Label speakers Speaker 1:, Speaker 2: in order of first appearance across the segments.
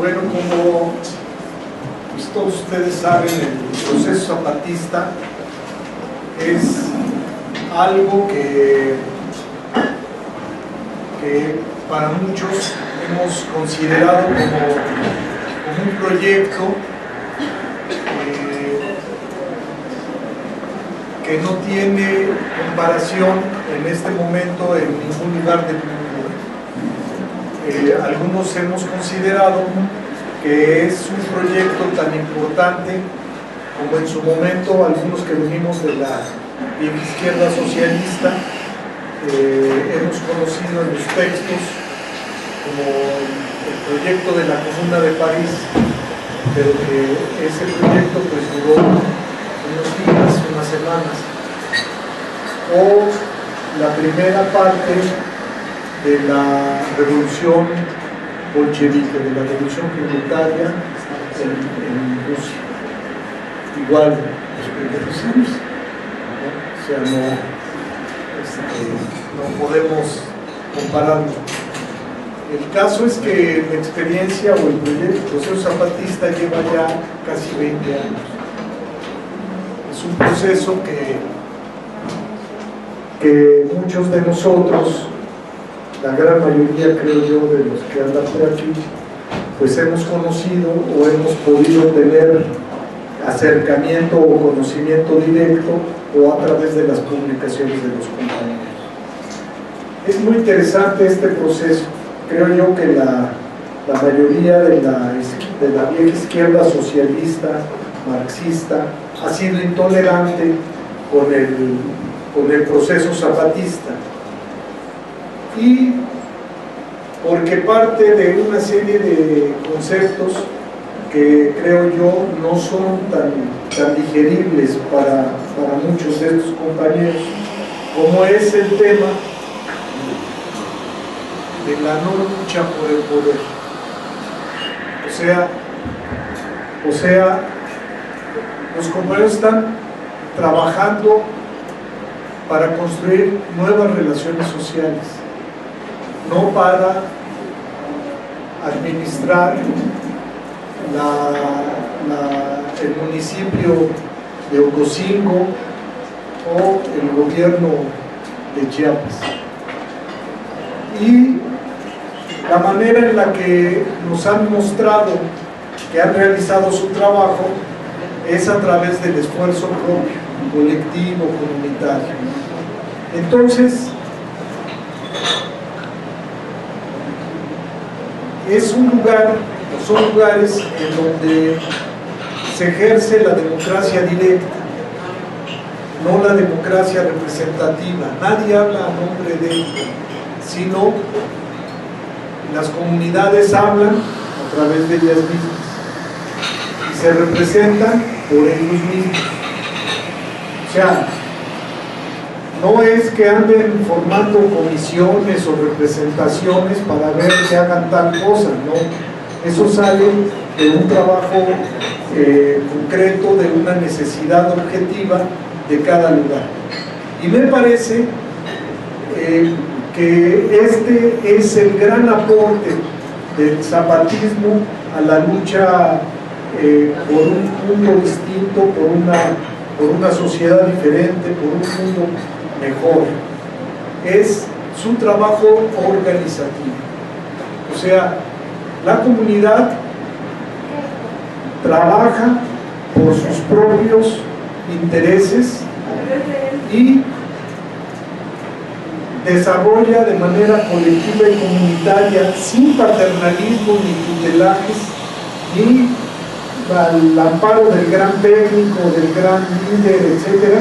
Speaker 1: Bueno, como pues, todos ustedes saben, el proceso zapatista es algo que para muchos hemos considerado como un proyecto que no tiene comparación en este momento en ningún lugar del mundo. Algunos hemos considerado que es un proyecto tan importante como en su momento algunos que venimos de la vieja izquierda socialista hemos conocido en los textos como el proyecto de la Comuna de París, pero que ese proyecto pues duró unos días, unas semanas, o la primera parte de la revolución bolchevique, de la revolución proletaria en Rusia. Igual los primeros años, ¿no? O sea, no podemos compararlo. El caso es que la experiencia o el proceso zapatista lleva ya casi 20 años. Es un proceso que muchos de nosotros, la gran mayoría creo yo de los que andan por aquí, pues hemos conocido o hemos podido tener acercamiento o conocimiento directo o a través de las publicaciones de los compañeros. Es muy interesante este proceso. Creo yo que la mayoría de la vieja izquierda socialista, marxista, ha sido intolerante con el proceso zapatista, y porque parte de una serie de conceptos que creo yo no son tan digeribles para muchos de estos compañeros, como es el tema de la no lucha por el poder. O sea, los compañeros están trabajando para construir nuevas relaciones sociales, no para administrar el municipio de Ocosingo o el gobierno de Chiapas. Y la manera en la que nos han mostrado que han realizado su trabajo es a través del esfuerzo propio, colectivo, comunitario. Entonces, son lugares en donde se ejerce la democracia directa, no la democracia representativa. Nadie habla a nombre de ella, sino las comunidades hablan a través de ellas mismas y se representan por ellos mismos. O sea, no es que anden formando comisiones o representaciones para ver que hagan tal cosa, no. Eso sale de un trabajo concreto, de una necesidad objetiva de cada lugar. Y me parece que este es el gran aporte del zapatismo a la lucha por un mundo distinto, por una sociedad diferente, por un mundo mejor. Es su trabajo organizativo. O sea, la comunidad trabaja por sus propios intereses y desarrolla de manera colectiva y comunitaria, sin paternalismo ni tutelajes, ni al amparo del gran técnico, del gran líder, etcétera,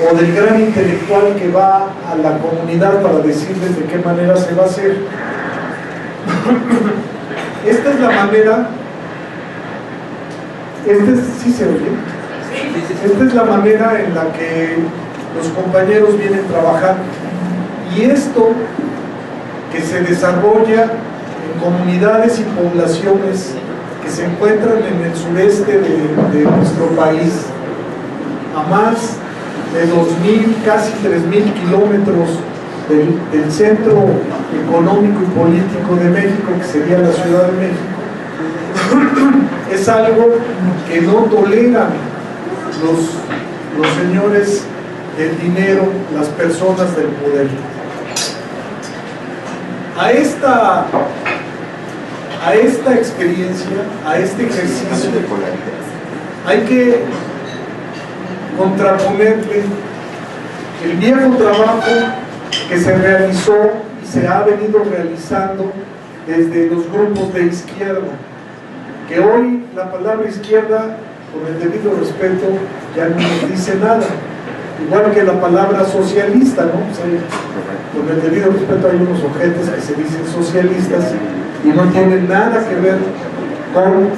Speaker 1: o del gran intelectual que va a la comunidad para decirles de qué manera se va a hacer. Esta es la manera, ¿sí se oye? Esta es la manera en la que los compañeros vienen trabajando. Y esto que se desarrolla en comunidades y poblaciones que se encuentran en el sureste de nuestro país, a más de 2.000, casi 3.000 kilómetros del centro económico y político de México, que sería la Ciudad de México, es algo que no toleran los señores del dinero, las personas del poder. A esta experiencia, a este ejercicio, hay que contraponerle el viejo trabajo que se realizó y se ha venido realizando desde los grupos de izquierda, que hoy la palabra izquierda, con el debido respeto, ya no nos dice nada, igual que la palabra socialista, ¿no? O sea, con el debido respeto, hay unos ojetes que se dicen socialistas y no tienen nada que ver con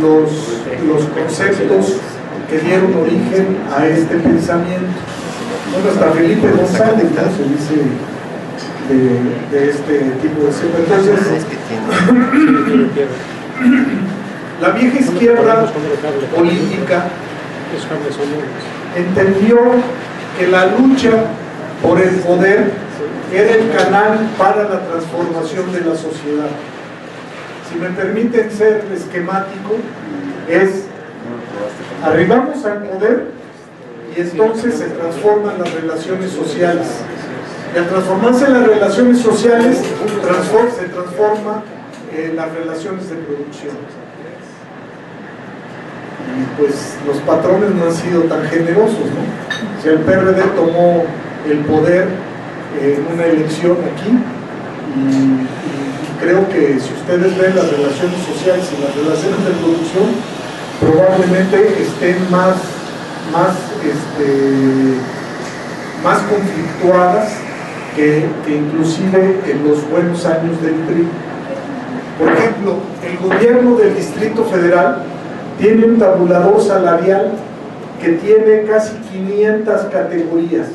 Speaker 1: los conceptos que dieron origen a este pensamiento. Bueno, hasta Felipe González, ¿no?, se dice de este tipo de centro. Entonces, la vieja izquierda política entendió que la lucha por el poder era el canal para la transformación de la sociedad. Si me permiten ser esquemático, es: arribamos al poder y entonces se transforman las relaciones sociales. Y al transformarse las relaciones sociales, se transforma las relaciones de producción. Y pues los patrones no han sido tan generosos, ¿no? O sea, el PRD tomó el poder en una elección aquí y creo que si ustedes ven las relaciones sociales y las relaciones de producción, probablemente estén más conflictuadas que inclusive en los buenos años del PRI. Por ejemplo, el gobierno del Distrito Federal tiene un tabulador salarial que tiene casi 500 categorías.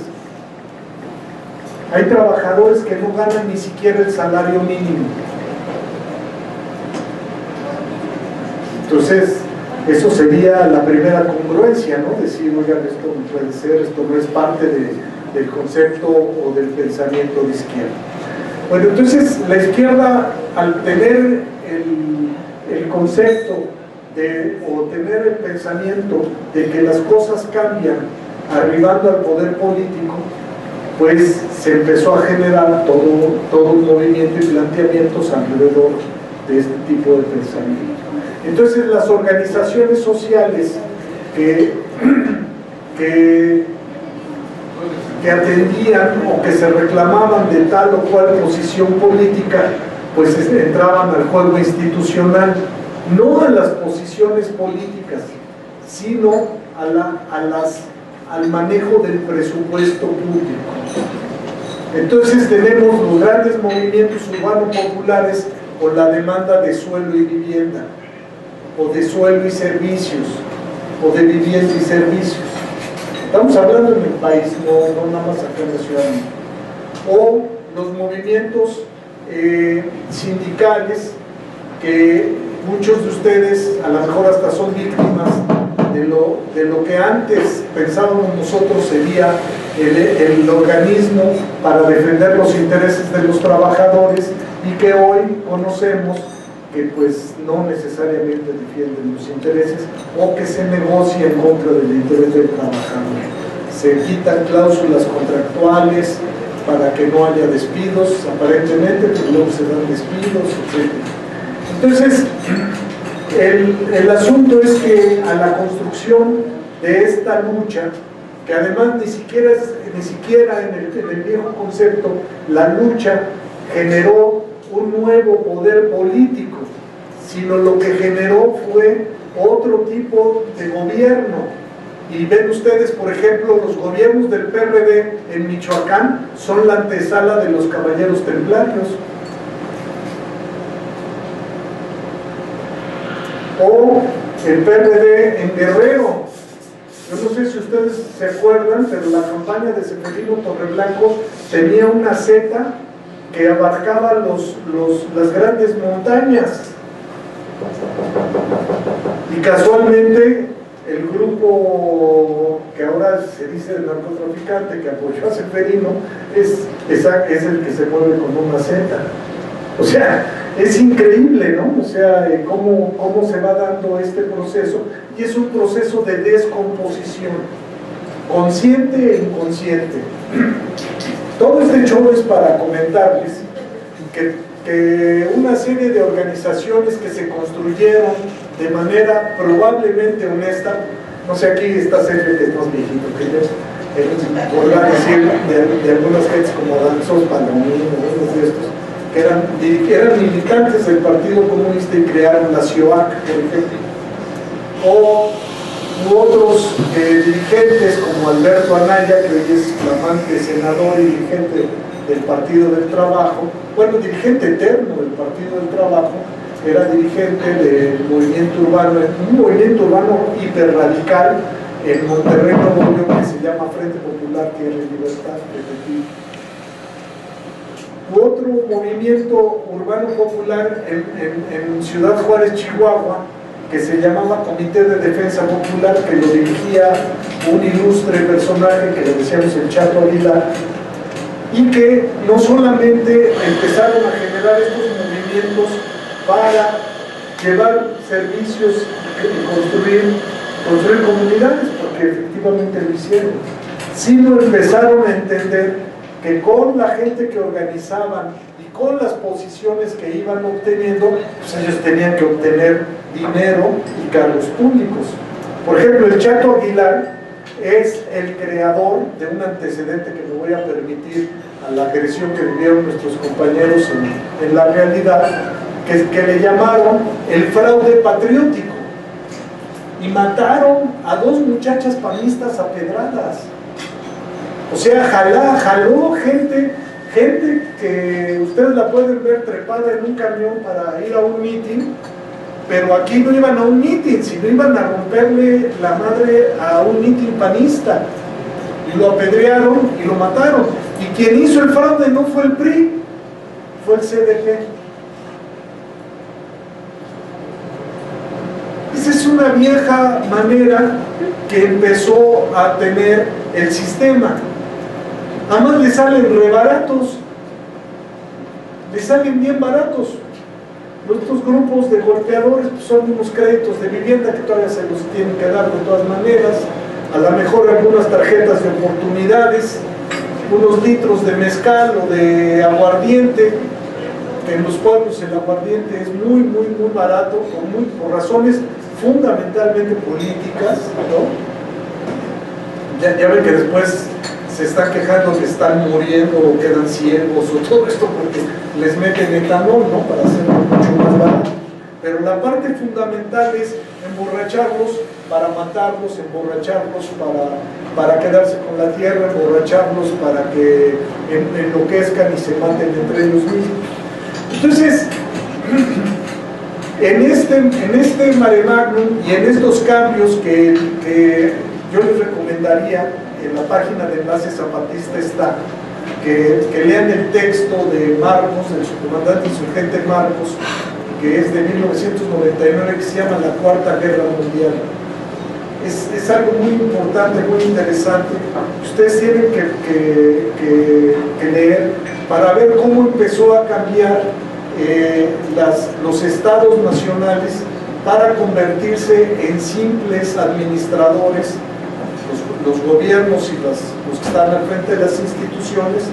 Speaker 1: Hay trabajadores que no ganan ni siquiera el salario mínimo. Entonces, eso sería la primera congruencia, ¿no? Decir, oigan, esto no puede ser, esto no es parte del concepto o del pensamiento de izquierda. Bueno, entonces la izquierda, al tener el concepto o tener el pensamiento de que las cosas cambian arribando al poder político, pues se empezó a generar todo un movimiento y planteamientos alrededor de este tipo de pensamiento. Entonces las organizaciones sociales que atendían o que se reclamaban de tal o cual posición política, pues entraban al juego institucional, no a las posiciones políticas, sino al manejo del presupuesto público. Entonces tenemos los grandes movimientos urbanos populares con la demanda de suelo y vivienda, o de suelo y servicios, o de vivienda y servicios. Estamos hablando en el país, no nada más acá en la Ciudad de México. O los movimientos sindicales, que muchos de ustedes a lo mejor hasta son víctimas de lo que antes pensábamos nosotros sería el organismo para defender los intereses de los trabajadores, y que hoy conocemos que pues no necesariamente defienden los intereses, o que se negocia en contra del interés del trabajador. Se quitan cláusulas contractuales para que no haya despidos, aparentemente, pero luego se dan despidos, etc. Entonces, el asunto es que a la construcción de esta lucha, que además ni siquiera en el viejo concepto, la lucha generó un nuevo poder político, sino lo que generó fue otro tipo de gobierno. Y ven ustedes, por ejemplo, los gobiernos del PRD en Michoacán son la antesala de los caballeros templarios. O el PRD en Guerrero. Yo no sé si ustedes se acuerdan, pero la campaña de Seferino Torreblanco tenía una seta que abarcaba las grandes montañas. Y casualmente el grupo que ahora se dice el narcotraficante que apoyó a Seferino es el que se mueve con una seta. O sea, es increíble, ¿no? O sea, cómo se va dando este proceso, y es un proceso de descomposición, consciente e inconsciente. Todo este show es para comentarles que una serie de organizaciones que se construyeron de manera probablemente honesta, no sé, aquí está Sergio, que es más viejito que yo, podrá decir de algunas gentes como Danzos Palomino, unos de estos, que eran militantes del Partido Comunista y crearon la CIOAC, por ejemplo, u otros dirigentes como Alberto Anaya, que hoy es flamante senador y dirigente del Partido del Trabajo, bueno, dirigente eterno del Partido del Trabajo, era dirigente del movimiento urbano, un movimiento urbano hiperradical en Monterrey, Nuevo León, que se llama Frente Popular Tierra y Libertad, otro movimiento urbano popular en Ciudad Juárez, Chihuahua, que se llamaba Comité de Defensa Popular, que lo dirigía un ilustre personaje que le decíamos el Chato Aguilar, y que no solamente empezaron a generar estos movimientos para llevar servicios y construir comunidades, porque efectivamente lo hicieron, sino empezaron a entender que con la gente que organizaban y con las posiciones que iban obteniendo, pues ellos tenían que obtener dinero y cargos públicos. Por ejemplo, el Chato Aguilar es el creador de un antecedente que me voy a permitir a la agresión que vivieron nuestros compañeros en la realidad, que le llamaron el fraude patriótico, y mataron a 2 muchachas panistas a pedradas. O sea, jaló gente que ustedes la pueden ver trepada en un camión para ir a un mitin, pero aquí no iban a un mitin, sino iban a romperle la madre a un mitin panista, y lo apedrearon y lo mataron. Y quien hizo el fraude no fue el PRI, fue el CDP. Esa es una vieja manera que empezó a tener el sistema. Además le salen re baratos, le salen bien baratos. Estos grupos de golpeadores pues, son unos créditos de vivienda que todavía se los tienen que dar de todas maneras, a lo mejor algunas tarjetas de oportunidades, unos litros de mezcal o de aguardiente, que en los pueblos el aguardiente es muy barato, por razones fundamentalmente políticas, ¿no? Ya ven que después se están quejando que están muriendo o quedan ciegos o todo esto porque les meten etanol, ¿no? Para hacerlo mucho más barato. Pero la parte fundamental es emborracharlos para matarlos, emborracharlos para quedarse con la tierra, emborracharlos para que enloquezcan y se maten entre ellos mismos. Entonces, en este mare magnum y en estos cambios que yo les recomendaría, en la página de Enlace Zapatista está, que lean el texto de Marcos, del subcomandante insurgente Marcos, que es de 1999, que se llama La Cuarta Guerra Mundial. Es algo muy importante, muy interesante. Ustedes tienen que leer para ver cómo empezó a cambiar los estados nacionales para convertirse en simples administradores, los gobiernos y los que están al frente de las instituciones,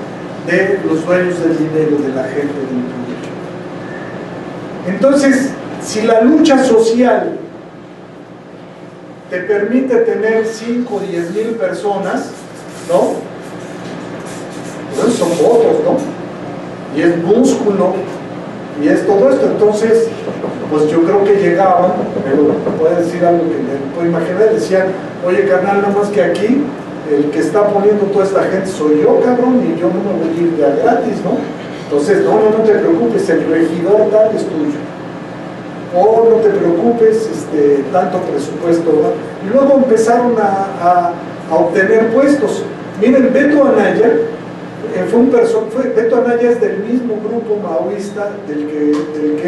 Speaker 1: de los dueños del dinero, de la gente, del poder. Entonces, si la lucha social te permite tener 5 o 10 mil personas, ¿no? Pues son votos, ¿no? Y es músculo, y es todo esto. Entonces, pues yo creo que llegaban, pero puede decir algo que me puedo imaginar, decían, oye carnal, nada más que aquí, el que está poniendo toda esta gente soy yo, cabrón, y yo no me voy a ir de a gratis, ¿no? Entonces, no te preocupes, el regidor tal es tuyo. O no te preocupes, tanto presupuesto, ¿no? Y luego empezaron a obtener puestos. Miren, Beto Anaya, Beto Anaya es del mismo grupo maoísta del que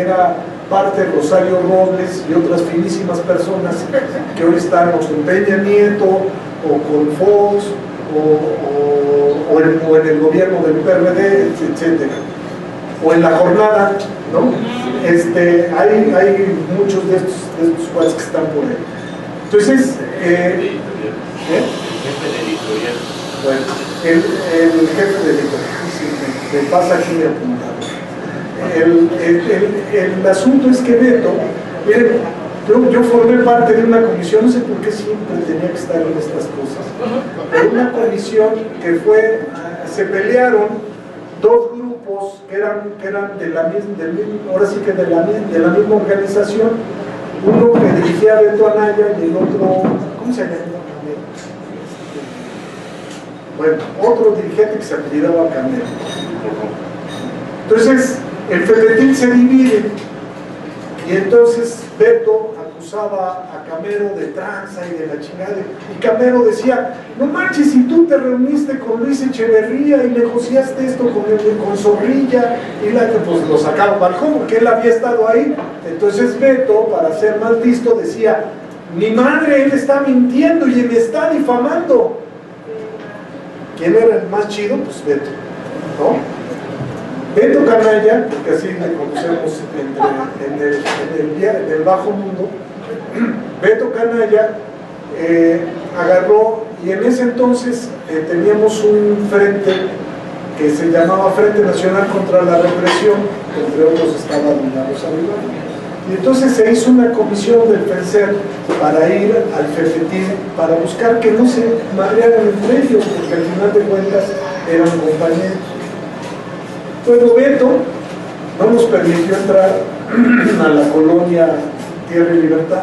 Speaker 1: era parte Rosario Robles y otras finísimas personas que hoy están o con Peña Nieto o con Fox o en el gobierno del PRD, etc. o en la jornada, ¿no? Hay muchos de estos cuates que están por ahí. Entonces, bueno, el jefe de editorial, sí, me pasa aquí de apuntado. El asunto es que Beto, miren, yo formé parte de una comisión, no sé por qué siempre tenía que estar en estas cosas, pero una comisión que fue, se pelearon dos grupos que eran de la misma, ahora sí que de la misma organización, uno que dirigía a Beto Anaya y el otro, ¿cómo se llama? Bueno, otro dirigente que se apellidaba Camero. Entonces, el Fepetín se divide y entonces Beto acusaba a Camero de tranza y de la chingada, y Camero decía, no manches, si tú te reuniste con Luis Echeverría y negociaste esto con Zorrilla, y pues lo sacaba al balcón porque él había estado ahí. Entonces Beto, para ser más listo, decía, mi madre, él está mintiendo y me está difamando. ¿Quién era el más chido? Pues Beto, ¿no? Beto Canalla, porque así le conocemos en el bajo mundo, Beto Canalla agarró, y en ese entonces teníamos un frente que se llamaba Frente Nacional contra la Represión, que entre otros estaba Dina Rosa Villar. Y entonces se hizo una comisión del FENSER para ir al Fepetín, para buscar que no se madrearan entre ellos, porque al final de cuentas eran compañeros. Bueno, Beto no nos permitió entrar a la colonia Tierra y Libertad.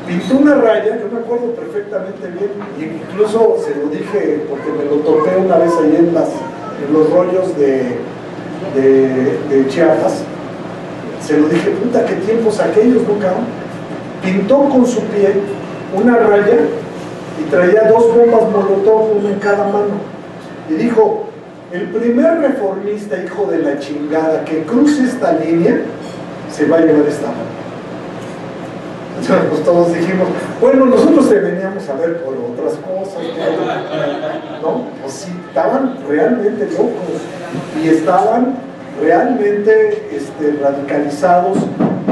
Speaker 1: Pintó una raya, yo me acuerdo perfectamente bien, incluso se lo dije porque me lo topé una vez ahí en los rollos de Chiapas. Se lo dije, puta, qué tiempos aquellos, ¿no, cabrón? Pintó con su pie una raya y traía dos bombas molotov, una en cada mano. Y dijo, el primer reformista, hijo de la chingada, que cruce esta línea, se va a llevar esta mano. Entonces, pues todos dijimos, bueno, nosotros te veníamos a ver por otras cosas, ¿no? Pues sí, estaban realmente locos y estaban realmente radicalizados,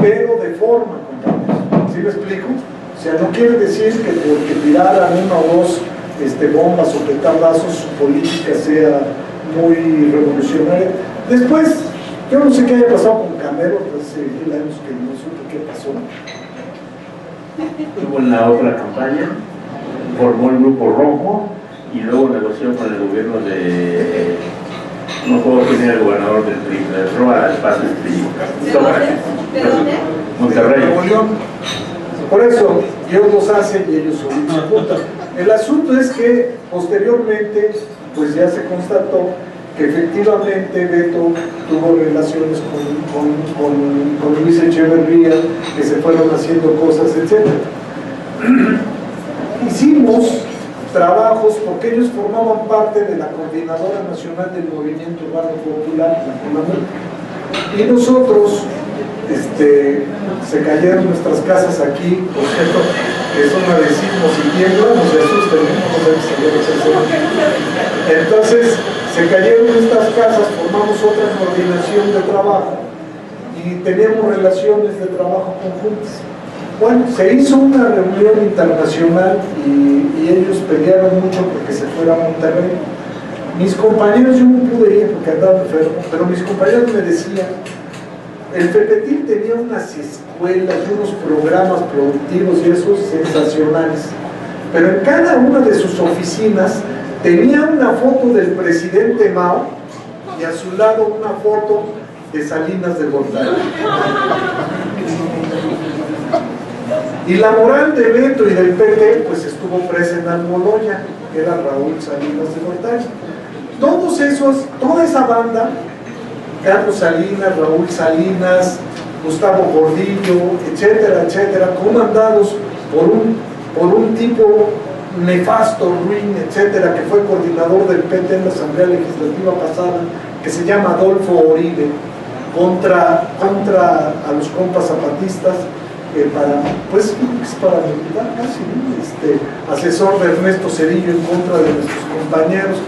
Speaker 1: pero de forma, compañeros. ¿Sí me explico? O sea, no quiere decir que porque tiraran una o dos bombas o petardazos su política sea muy revolucionaria. Después, yo no sé qué haya pasado con Camero, hace 10 años que no supe qué pasó.
Speaker 2: Estuvo en la otra campaña, formó el Grupo Rojo y luego negoció con el gobierno de... No puedo tener el gobernador del PRI, le roba el espacio del PRI.
Speaker 3: ¿De dónde?
Speaker 2: Monterrey.
Speaker 1: Nuevo León. Por eso, Dios los hace y ellos solitos se juntan. El asunto es que posteriormente, pues ya se constató que efectivamente Beto tuvo relaciones con Luis Echeverría, que se fueron haciendo cosas, etc. Hicimos trabajos porque ellos formaban parte de la Coordinadora Nacional del Movimiento Urbano Popular, la CONAMUP, y nosotros se cayeron nuestras casas aquí, por cierto, que son adhesivos y tiemblan, no se asusten, no sé si ya lo sé. Entonces se cayeron estas casas, formamos otra coordinación de trabajo y teníamos relaciones de trabajo conjuntas. Bueno, se hizo una reunión internacional y ellos pelearon mucho porque se fuera a Monterrey. Mis compañeros, yo no pude ir porque andaba enfermo, pero mis compañeros me decían, el Fepetín tenía unas escuelas y unos programas productivos y esos sensacionales, pero en cada una de sus oficinas tenía una foto del presidente Mao y a su lado una foto de Salinas de Gortari. Y la moral de Beto y del PT pues estuvo presa en Almoloya, que era Raúl Salinas de Gortari. Todos esos, toda esa banda, Carlos Salinas, Raúl Salinas, Gustavo Gordillo, etcétera, etcétera, comandados por un tipo nefasto, ruin, etcétera, que fue coordinador del PT en la Asamblea Legislativa pasada, que se llama Adolfo Oribe, contra a los compas zapatistas, para militar casi, ¿no? Asesor de Ernesto Zedillo en contra de nuestros compañeros.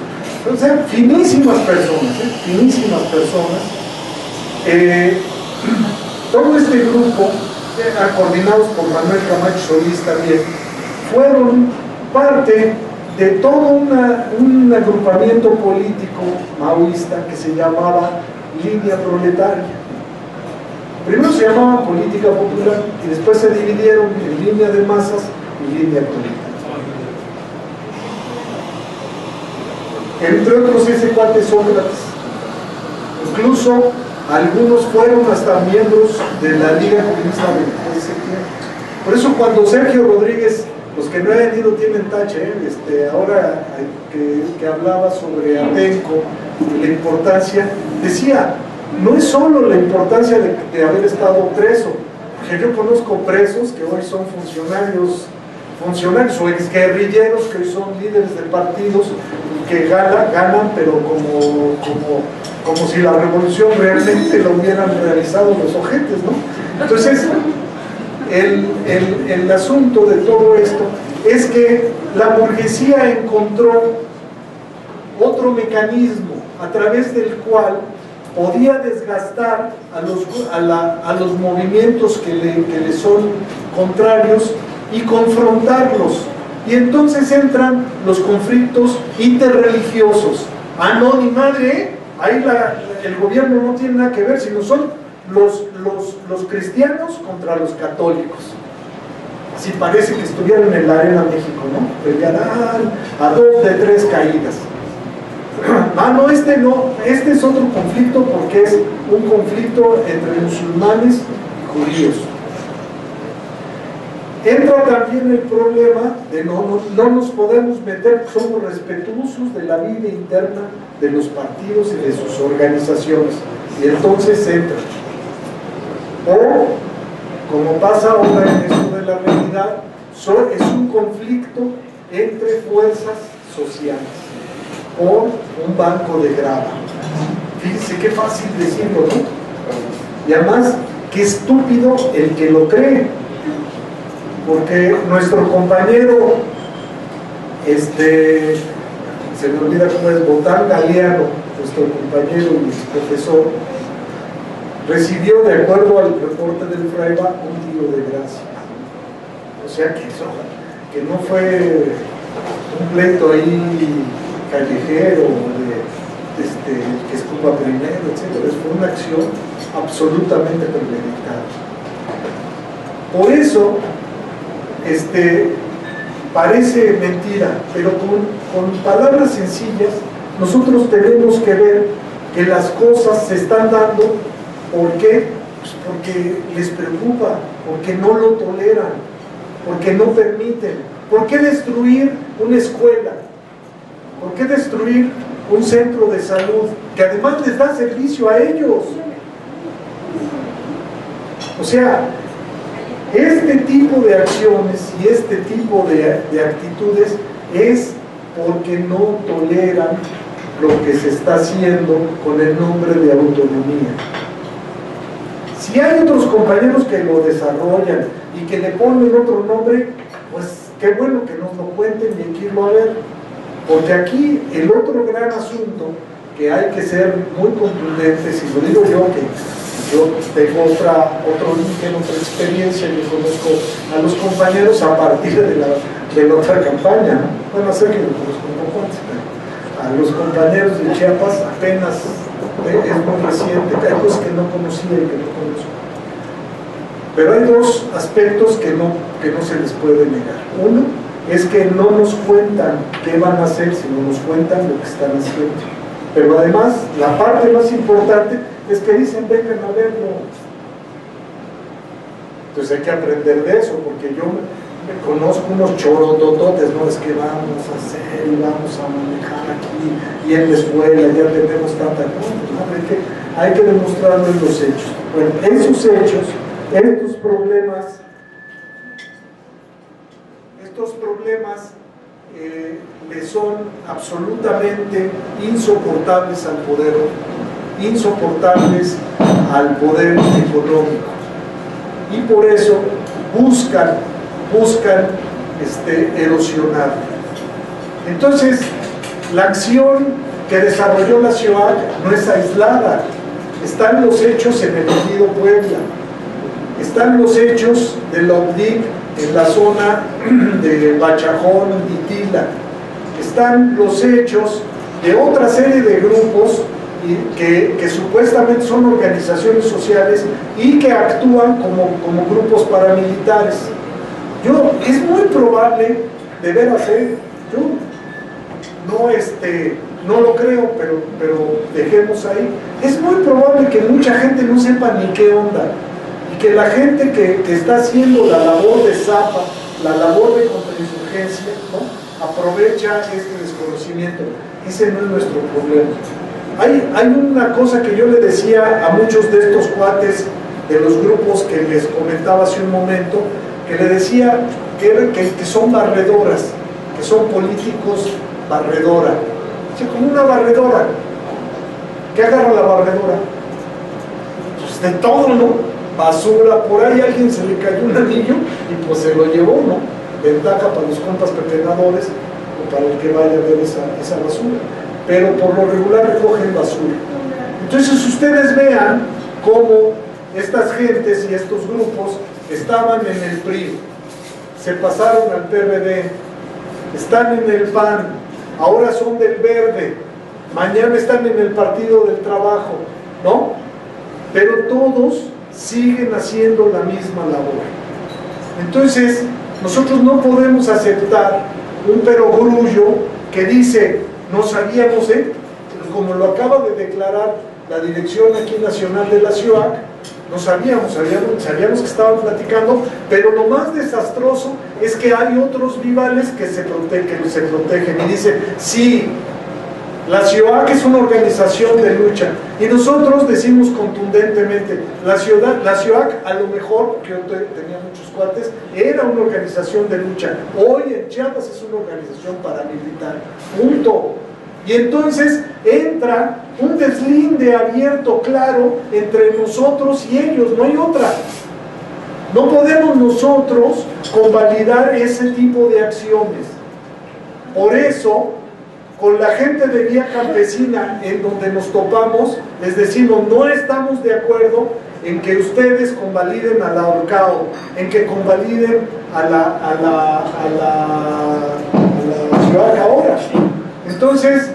Speaker 1: O sea, finísimas personas, finísimas personas, Todo este grupo, coordinados por Manuel Camacho Solís también, fueron parte de todo un agrupamiento político maoísta que se llamaba Línea Proletaria. Primero se llamaba Política Popular y después se dividieron en Línea de Masas y Línea Proletaria. Entre otros ese cuate Sócrates. Incluso algunos fueron hasta miembros de la Liga Comunista de ese tiempo. Por eso cuando Sergio Rodríguez, los que no hayan ido tienen tache, ahora que hablaba sobre Atenco y la importancia, decía, no es solo la importancia de haber estado preso, porque yo conozco presos que hoy son funcionarios o exguerrilleros que hoy son líderes de partidos y que ganan, pero como si la revolución realmente lo hubieran realizado los ojetes, ¿no? Entonces, el asunto de todo esto es que la burguesía encontró otro mecanismo a través del cual podía desgastar a los movimientos que le son contrarios y confrontarlos. Y entonces entran los conflictos interreligiosos. Ah, no, ni madre, ahí el gobierno no tiene nada que ver, sino son los cristianos contra los católicos. Así parece que estuvieran en la Arena México, ¿no? Pelearán a 2 de 3 caídas. Ah, no, este es otro conflicto porque es un conflicto entre musulmanes y judíos. Entra también el problema de no nos podemos meter, somos respetuosos de la vida interna de los partidos y de sus organizaciones, y entonces entra. O, como pasa ahora en esto de la realidad, es un conflicto entre fuerzas sociales por un banco de grava. Fíjense qué fácil decirlo, ¿no? Y además, qué estúpido el que lo cree, porque nuestro compañero, se me olvida cómo es, Botán Galeano, nuestro compañero y profesor, recibió, de acuerdo al reporte del Fraiba, un tiro de gracia. O sea que no fue un pleito ahí callejero, que escupa primero, etc. Fue una acción absolutamente premeditada. Por eso, parece mentira, pero con palabras sencillas, nosotros tenemos que ver que las cosas se están dando. ¿Por qué? Pues porque les preocupa, porque no lo toleran, porque no permiten. ¿Por qué destruir una escuela? ¿Por qué destruir un centro de salud que además les da servicio a ellos? O sea, este tipo de acciones y este tipo de actitudes es porque no toleran lo que se está haciendo con el nombre de autonomía. Si hay otros compañeros que lo desarrollan y que le ponen otro nombre, pues qué bueno que nos lo cuenten y hay que irlo a ver. Porque aquí el otro gran asunto que hay que ser muy contundentes, y lo digo yo, que yo tengo otro origen, otra experiencia, yo conozco a los compañeros a partir de la otra campaña, ¿no? Bueno, sé que lo conozco un poco antes, pero a los compañeros de Chiapas apenas es muy reciente, hay cosas que no conocía y que no conozco. Pero hay dos aspectos que no se les puede negar. Uno es que no nos cuentan qué van a hacer, sino nos cuentan lo que están haciendo. Pero además, la parte más importante es que dicen, vengan a verlo. Entonces hay que aprender de eso, porque yo me conozco unos chorotototes, no es que vamos a hacer y vamos a manejar aquí y en la escuela ya tenemos tanta cosa, ¿no? Hay que demostrarlo en los hechos. Bueno, esos hechos, estos problemas le son absolutamente insoportables al poder, insoportables al poder económico, y por eso buscan erosionar. Entonces, la acción que desarrolló la ciudad no es aislada. están los hechos en el Ejido Puebla, están los hechos de la OPDIC en la zona de Bachajón y Tila, están los hechos de otra serie de grupos que supuestamente son organizaciones sociales y que actúan como grupos paramilitares. Es muy probable, de veras, yo no lo creo, pero dejemos ahí. Es muy probable que mucha gente no sepa ni qué onda, y que la gente que está haciendo la labor de Zapa, la labor de contrainsurgencia, ¿no?, aprovecha este desconocimiento. Ese no es nuestro problema. Hay una cosa que yo le decía a muchos de estos cuates de los grupos que les comentaba hace un momento, que le decía que son barredoras, que son políticos barredora. Como una barredora. ¿Qué agarra la barredora? Pues de todo, ¿no? Basura, por ahí a alguien se le cayó un anillo y pues se lo llevó, ¿no? Ventaja para los compas pepenadores o para el que vaya a ver esa basura. Pero por lo regular recogen basura. Entonces ustedes vean cómo estas gentes y estos grupos estaban en el PRI, se pasaron al PRD, están en el PAN, ahora son del Verde, mañana están en el Partido del Trabajo, ¿no? Pero todos siguen haciendo la misma labor. Entonces, nosotros no podemos aceptar un perogrullo que dice, no sabíamos, como lo acaba de declarar la dirección aquí nacional de la CIOAC, no sabíamos que estaban platicando, pero lo más desastroso es que hay otros rivales que se protegen y dicen, sí, la CIOAC es una organización de lucha, y nosotros decimos contundentemente, la CIOAC a lo mejor, porque yo tenía muchos cuates, era una organización de lucha, hoy en Chiapas es una organización paramilitar, punto. Y entonces entra un deslinde abierto, claro, entre nosotros y ellos, no hay otra. No podemos nosotros convalidar ese tipo de acciones. Por eso, con la gente de Vía Campesina, en donde nos topamos, les decimos, no estamos de acuerdo en que ustedes convaliden a la Orcao, en que convaliden a la ciudad ahora. Entonces,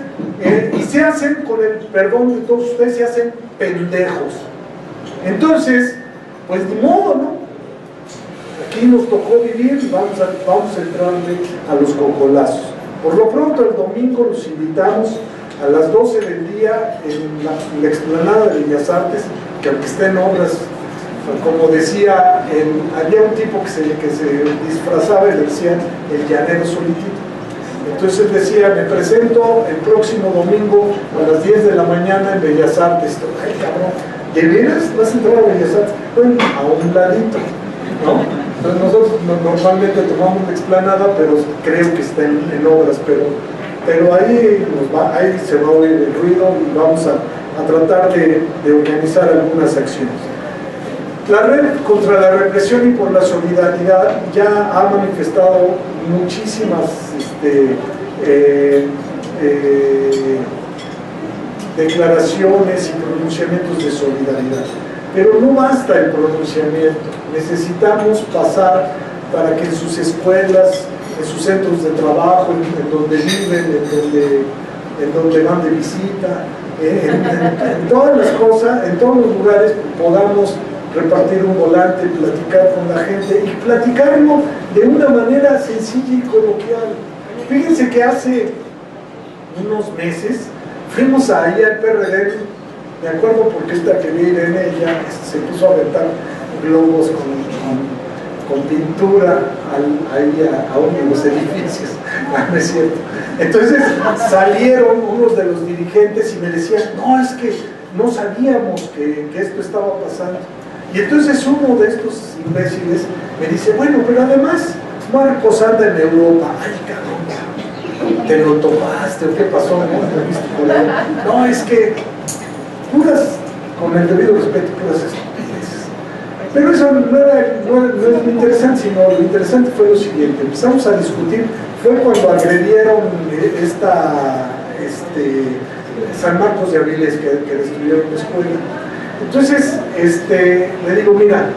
Speaker 1: y se hacen, con el perdón de todos ustedes, se hacen pendejos. Entonces, pues ni modo, ¿no? Aquí nos tocó vivir y vamos a entrarle a los cocolazos. Por lo pronto, el domingo los invitamos a las 12 del día en la explanada de Bellas Artes, que aunque esté en obras, como decía, había un tipo que se disfrazaba y le decían el llanero solitito. Entonces él decía, me presento el próximo domingo a las 10 de la mañana en Bellas Artes. Ay, cabrón, ¿de veras vas a entrar a Bellas Artes? Bueno, a un ladito, ¿no? Entonces nosotros normalmente tomamos la explanada, pero creo que está en obras, pero ahí se va a oír el ruido y vamos a tratar de organizar algunas acciones. La Red contra la Represión y por la Solidaridad ya ha manifestado muchísimas declaraciones y pronunciamientos de solidaridad, pero no basta el pronunciamiento, necesitamos pasar para que en sus escuelas, en sus centros de trabajo, en donde viven, en donde van de visita, en todas las cosas, en todos los lugares podamos repartir un volante, platicar con la gente y platicarlo de una manera sencilla y coloquial. Fíjense que hace unos meses fuimos ahí al PRD, me acuerdo porque esta que vi Irene, ella se puso a aventar globos con pintura ahí a uno de los edificios, no es cierto. Entonces salieron unos de los dirigentes y me decían, no, es que no sabíamos que esto estaba pasando. Y entonces uno de estos imbéciles me dice, bueno, pero además Marcos anda en Europa. Ay, cabrón, ¿te lo tomaste o qué pasó? No, es que puras, con el debido respeto, puras estupideces. Pero eso no es lo interesante, sino lo interesante fue lo siguiente. Empezamos a discutir, fue cuando agredieron San Marcos de Avilés, que destruyeron la escuela. Entonces, le digo, mira,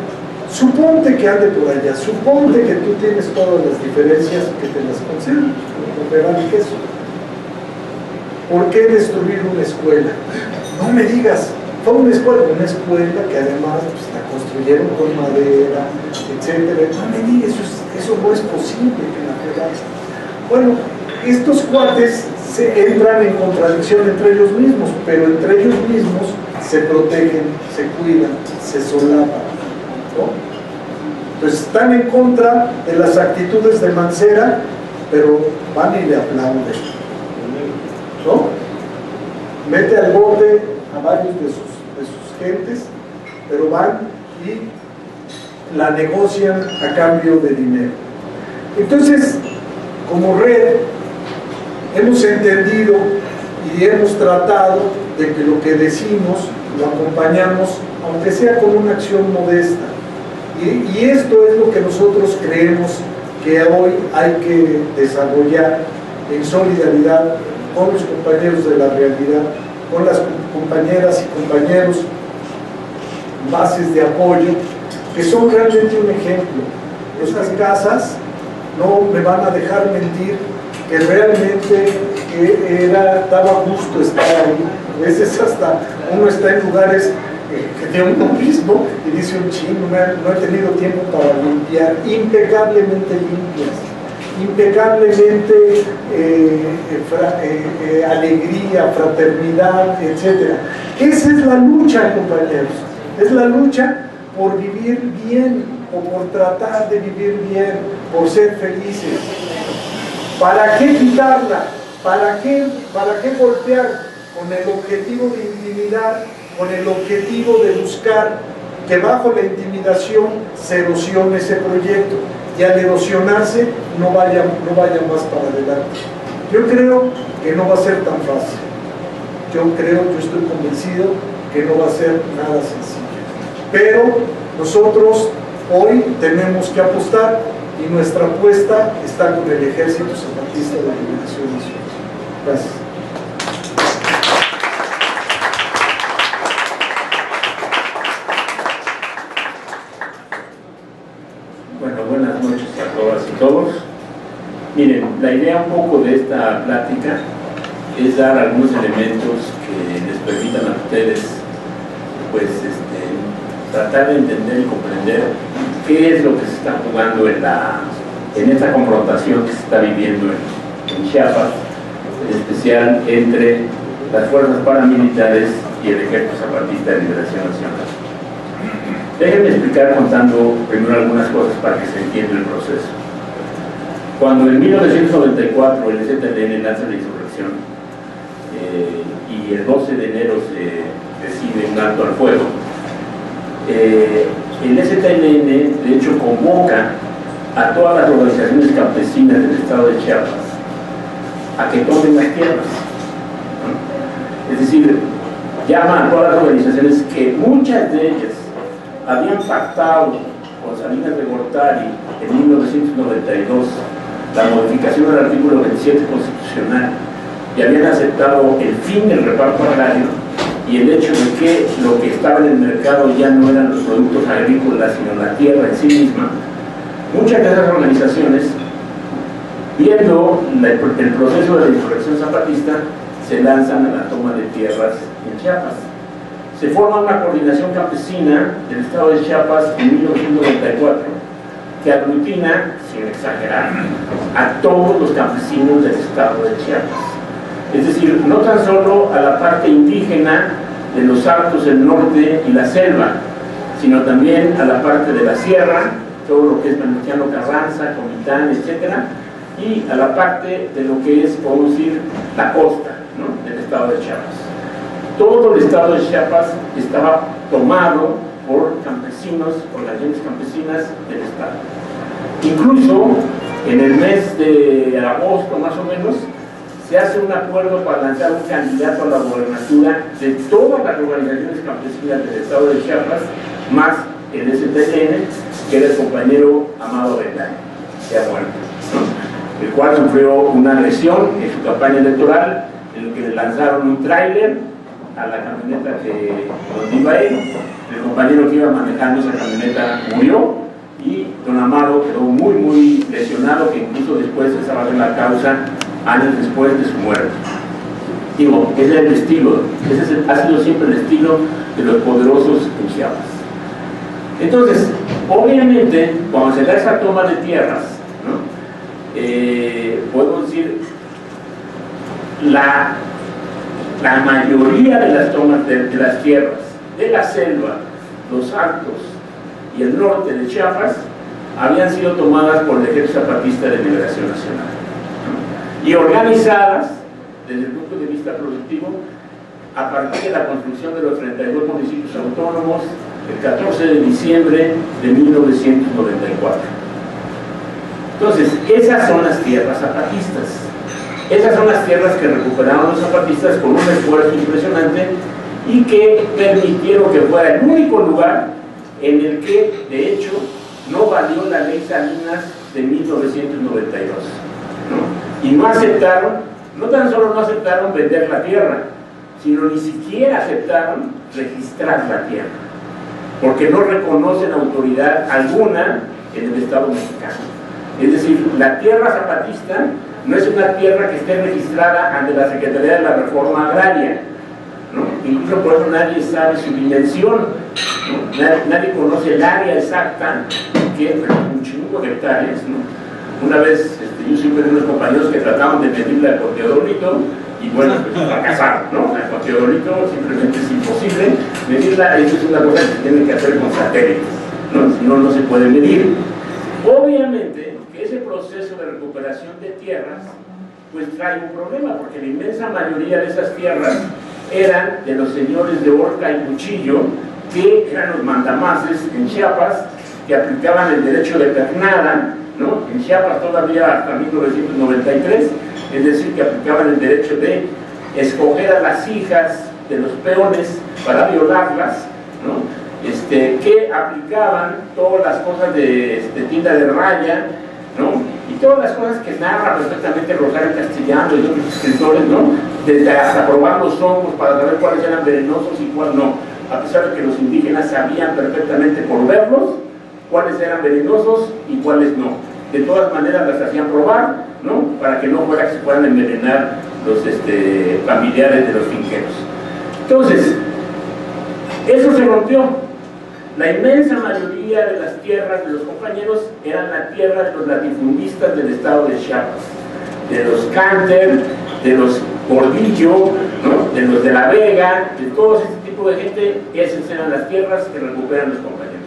Speaker 1: suponte que ande por allá, suponte que tú tienes todas las diferencias que te las concedo, como verán que eso. ¿Por qué destruir una escuela? No me digas, fue una escuela que además pues, la construyeron con madera, etc. No me digas, eso no es posible que la pegaste. Bueno, estos cuates se entran en contradicción entre ellos mismos, pero entre ellos mismos se protegen, se cuidan, se solapan, ¿no? Entonces están en contra de las actitudes de Mancera, pero van y le aplauden, ¿no? Mete al bote a varios de sus gentes, pero van y la negocian a cambio de dinero. Entonces, como red, hemos entendido y hemos tratado de que lo que decimos lo acompañamos, aunque sea con una acción modesta. Y esto es lo que nosotros creemos que hoy hay que desarrollar en solidaridad con los compañeros de la realidad, con las compañeras y compañeros, bases de apoyo, que son realmente un ejemplo. Estas casas no me van a dejar mentir que realmente daba gusto estar ahí. A veces hasta uno está en lugares que tiene uno mismo y dice un chingo, no he tenido tiempo para limpiar, impecablemente limpias, impecablemente alegría, fraternidad, etc. Esa es la lucha, compañeros, es la lucha por vivir bien o por tratar de vivir bien, por ser felices. ¿Para qué quitarla? ¿Para qué golpear con el objetivo de intimidar, con el objetivo de buscar que bajo la intimidación se erosione ese proyecto y al erosionarse no vaya más para adelante? Yo creo que no va a ser tan fácil. Yo estoy convencido que no va a ser nada sencillo. Pero nosotros hoy tenemos que apostar y nuestra apuesta está con el Ejército Zapatista de Liberación Nacional. Gracias.
Speaker 2: Bueno, buenas noches a todas y todos. Miren, la idea un poco de esta plática es dar algunos elementos que les permitan a ustedes pues tratar de entender y comprender qué es lo que se está jugando en esta confrontación que se está viviendo en Chiapas, en especial entre las fuerzas paramilitares y el Ejército Zapatista de Liberación Nacional. Déjenme explicar contando primero algunas cosas para que se entienda el proceso. Cuando en 1994 el ZLN lanza la insurrección y el 12 de enero se decide un alto al fuego, el ZLN de hecho convoca a todas las organizaciones campesinas del estado de Chiapas a que tomen las tierras, ¿no? Es decir, llama a todas las organizaciones que muchas de ellas habían pactado con Salinas de Gortari en 1992 la modificación del artículo 27 constitucional y habían aceptado el fin del reparto agrario y el hecho de que lo que estaba en el mercado ya no eran los productos agrícolas sino la tierra en sí misma. Muchas de esas organizaciones, viendo el proceso de la insurrección zapatista, se lanzan a la toma de tierras en Chiapas. Se forma una coordinación campesina del estado de Chiapas en 1994 que aglutina, sin exagerar, a todos los campesinos del estado de Chiapas. Es decir, no tan solo a la parte indígena de los Altos del Norte y la selva, sino también a la parte de la sierra, todo lo que es Venustiano Carranza, Comitán, etc., y a la parte de lo que es, podemos decir, la costa, ¿no?, del estado de Chiapas. Todo el estado de Chiapas estaba tomado por campesinos, por las gentes campesinas del estado. Incluso en el mes de agosto, más o menos, se hace un acuerdo para lanzar un candidato a la gobernatura de todas las organizaciones campesinas del estado de Chiapas, más el ZLN, que era el compañero Amado Bendaño, que ha muerto, ¿no?, el cual sufrió una agresión en su campaña electoral, en el que le lanzaron un tráiler a la camioneta donde iba él. El compañero que iba manejando esa camioneta murió y don Amado quedó muy lesionado, que incluso después esa va a ser la causa años después de su muerte. Digo, ese es el estilo, ha sido siempre el estilo de los poderosos en Chiapas. Entonces, obviamente, cuando se da esa toma de tierras, ¿no? Podemos decir, la mayoría de las tomas de las tierras, de la selva, los altos y el norte de Chiapas, habían sido tomadas por el Ejército Zapatista de Liberación Nacional, ¿no? Y organizadas desde el punto de vista productivo a partir de la construcción de los 32 municipios autónomos el 14 de diciembre de 1994. Entonces, esas son las tierras zapatistas. Esas son las tierras que recuperaron los zapatistas con un esfuerzo impresionante y que permitieron que fuera el único lugar en el que, de hecho, no valió la ley Salinas de 1992, ¿no? Y no aceptaron, no tan solo no aceptaron vender la tierra, sino ni siquiera aceptaron registrar la tierra, porque no reconocen autoridad alguna en el Estado mexicano. Es decir, la tierra zapatista no es una tierra que esté registrada ante la Secretaría de la Reforma Agraria, ¿no? Incluso por eso nadie sabe su dimensión, ¿no? Nadie conoce el área exacta, que es un chingo de hectáreas, ¿no? Una vez yo siempre tengo unos compañeros que trataban de medirla con Teodorito y bueno, pues fracasaron, ¿no? Con Teodorito simplemente es imposible medirla. Eso es una cosa que se tiene que hacer con satélites, ¿no? Si no, no se puede medir. Obviamente que ese proceso de recuperación de tierras pues trae un problema, porque la inmensa mayoría de esas tierras eran de los señores de horca y cuchillo, que eran los mandamases en Chiapas, que aplicaban el derecho de pernada, ¿no? En Chiapas todavía hasta 1993, es decir, que aplicaban el derecho de escoger a las hijas de los peones para violarlas, ¿no? Que aplicaban todas las cosas de tienda de raya, ¿no? Y todas las cosas que narra perfectamente Rosario Castellano y otros escritores, ¿no? Desde hasta probar los hongos para saber cuáles eran venenosos y cuáles no, a pesar de que los indígenas sabían perfectamente por verlos cuáles eran venenosos y cuáles no. De todas maneras las hacían probar, ¿no? Para que no fuera que se puedan envenenar los familiares de los finqueros. Entonces, eso se rompió. La inmensa mayoría de las tierras de los compañeros eran la tierra de los latifundistas del estado de Chiapas, de los Canter, de los Gordillo, ¿no? De los de La Vega, de todo ese tipo de gente. Esas eran las tierras que recuperan los compañeros.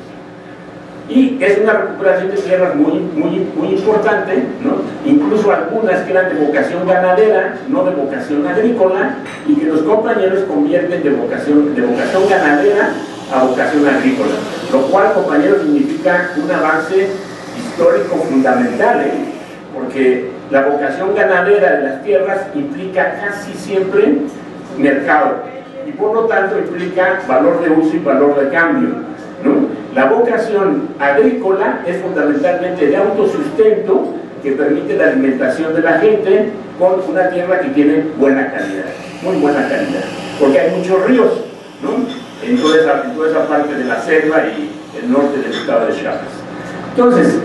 Speaker 2: Y es una recuperación de tierras muy importante, ¿no? Incluso algunas que eran de vocación ganadera, no de vocación agrícola, y que los compañeros convierten de vocación ganadera a vocación agrícola, lo cual, compañeros, significa un avance histórico fundamental, porque la vocación ganadera de las tierras implica casi siempre mercado, y por lo tanto implica valor de uso y valor de cambio, ¿no? La vocación agrícola es fundamentalmente de autosustento, que permite la alimentación de la gente con una tierra que tiene buena calidad, muy buena calidad, porque hay muchos ríos, ¿no? En toda esa parte de la selva y el norte del estado de Chiapas. Entonces,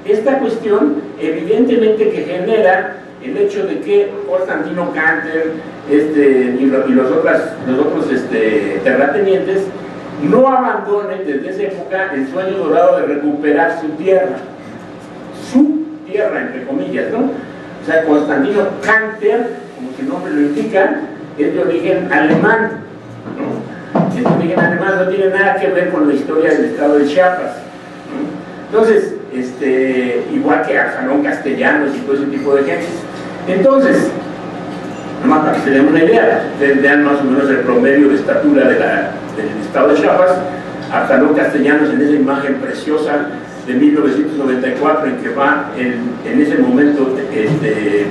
Speaker 2: esta cuestión evidentemente que genera el hecho de que Constantino Canter y los otros terratenientes no abandonen desde esa época el sueño dorado de recuperar su tierra, entre comillas, ¿no? O sea, Constantino Canter, como su nombre lo indica, es de origen alemán, ¿no? Este origen alemán no tiene nada que ver con la historia del estado de Chiapas, ¿no? Entonces, igual que Absalón Castellanos y todo ese tipo de gente. Entonces, nomás para que se den una idea, ustedes vean más o menos el promedio de estatura del estado de Chiapas. Absalón Castellanos, en esa imagen preciosa de 1994, en que va en ese momento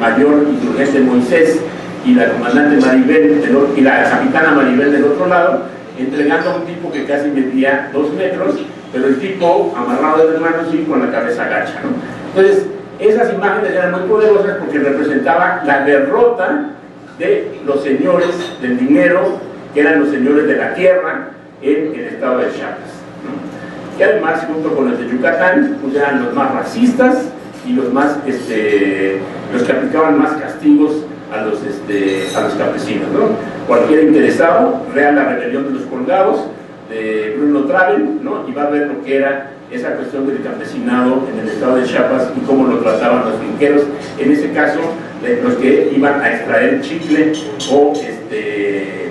Speaker 2: mayor insurgente Moisés y la comandante Maribel y la capitana Maribel del otro lado, entregando a un tipo que casi medía 2 metros, pero el tipo amarrado de las manos y con la cabeza gacha, ¿no? Entonces, esas imágenes eran muy poderosas porque representaban la derrota de los señores del dinero que eran los señores de la tierra en el estado de Chiapas, ¿no? Que además, junto con los de Yucatán, pues eran los más racistas y los más, los que aplicaban más castigos a los campesinos, ¿no? Cualquier interesado vea La rebelión de los colgados de Bruno Traven, ¿no? Y va a ver lo que era esa cuestión del campesinado en el estado de Chiapas y cómo lo trataban los finqueros, en ese caso los que iban a extraer chicle o lo que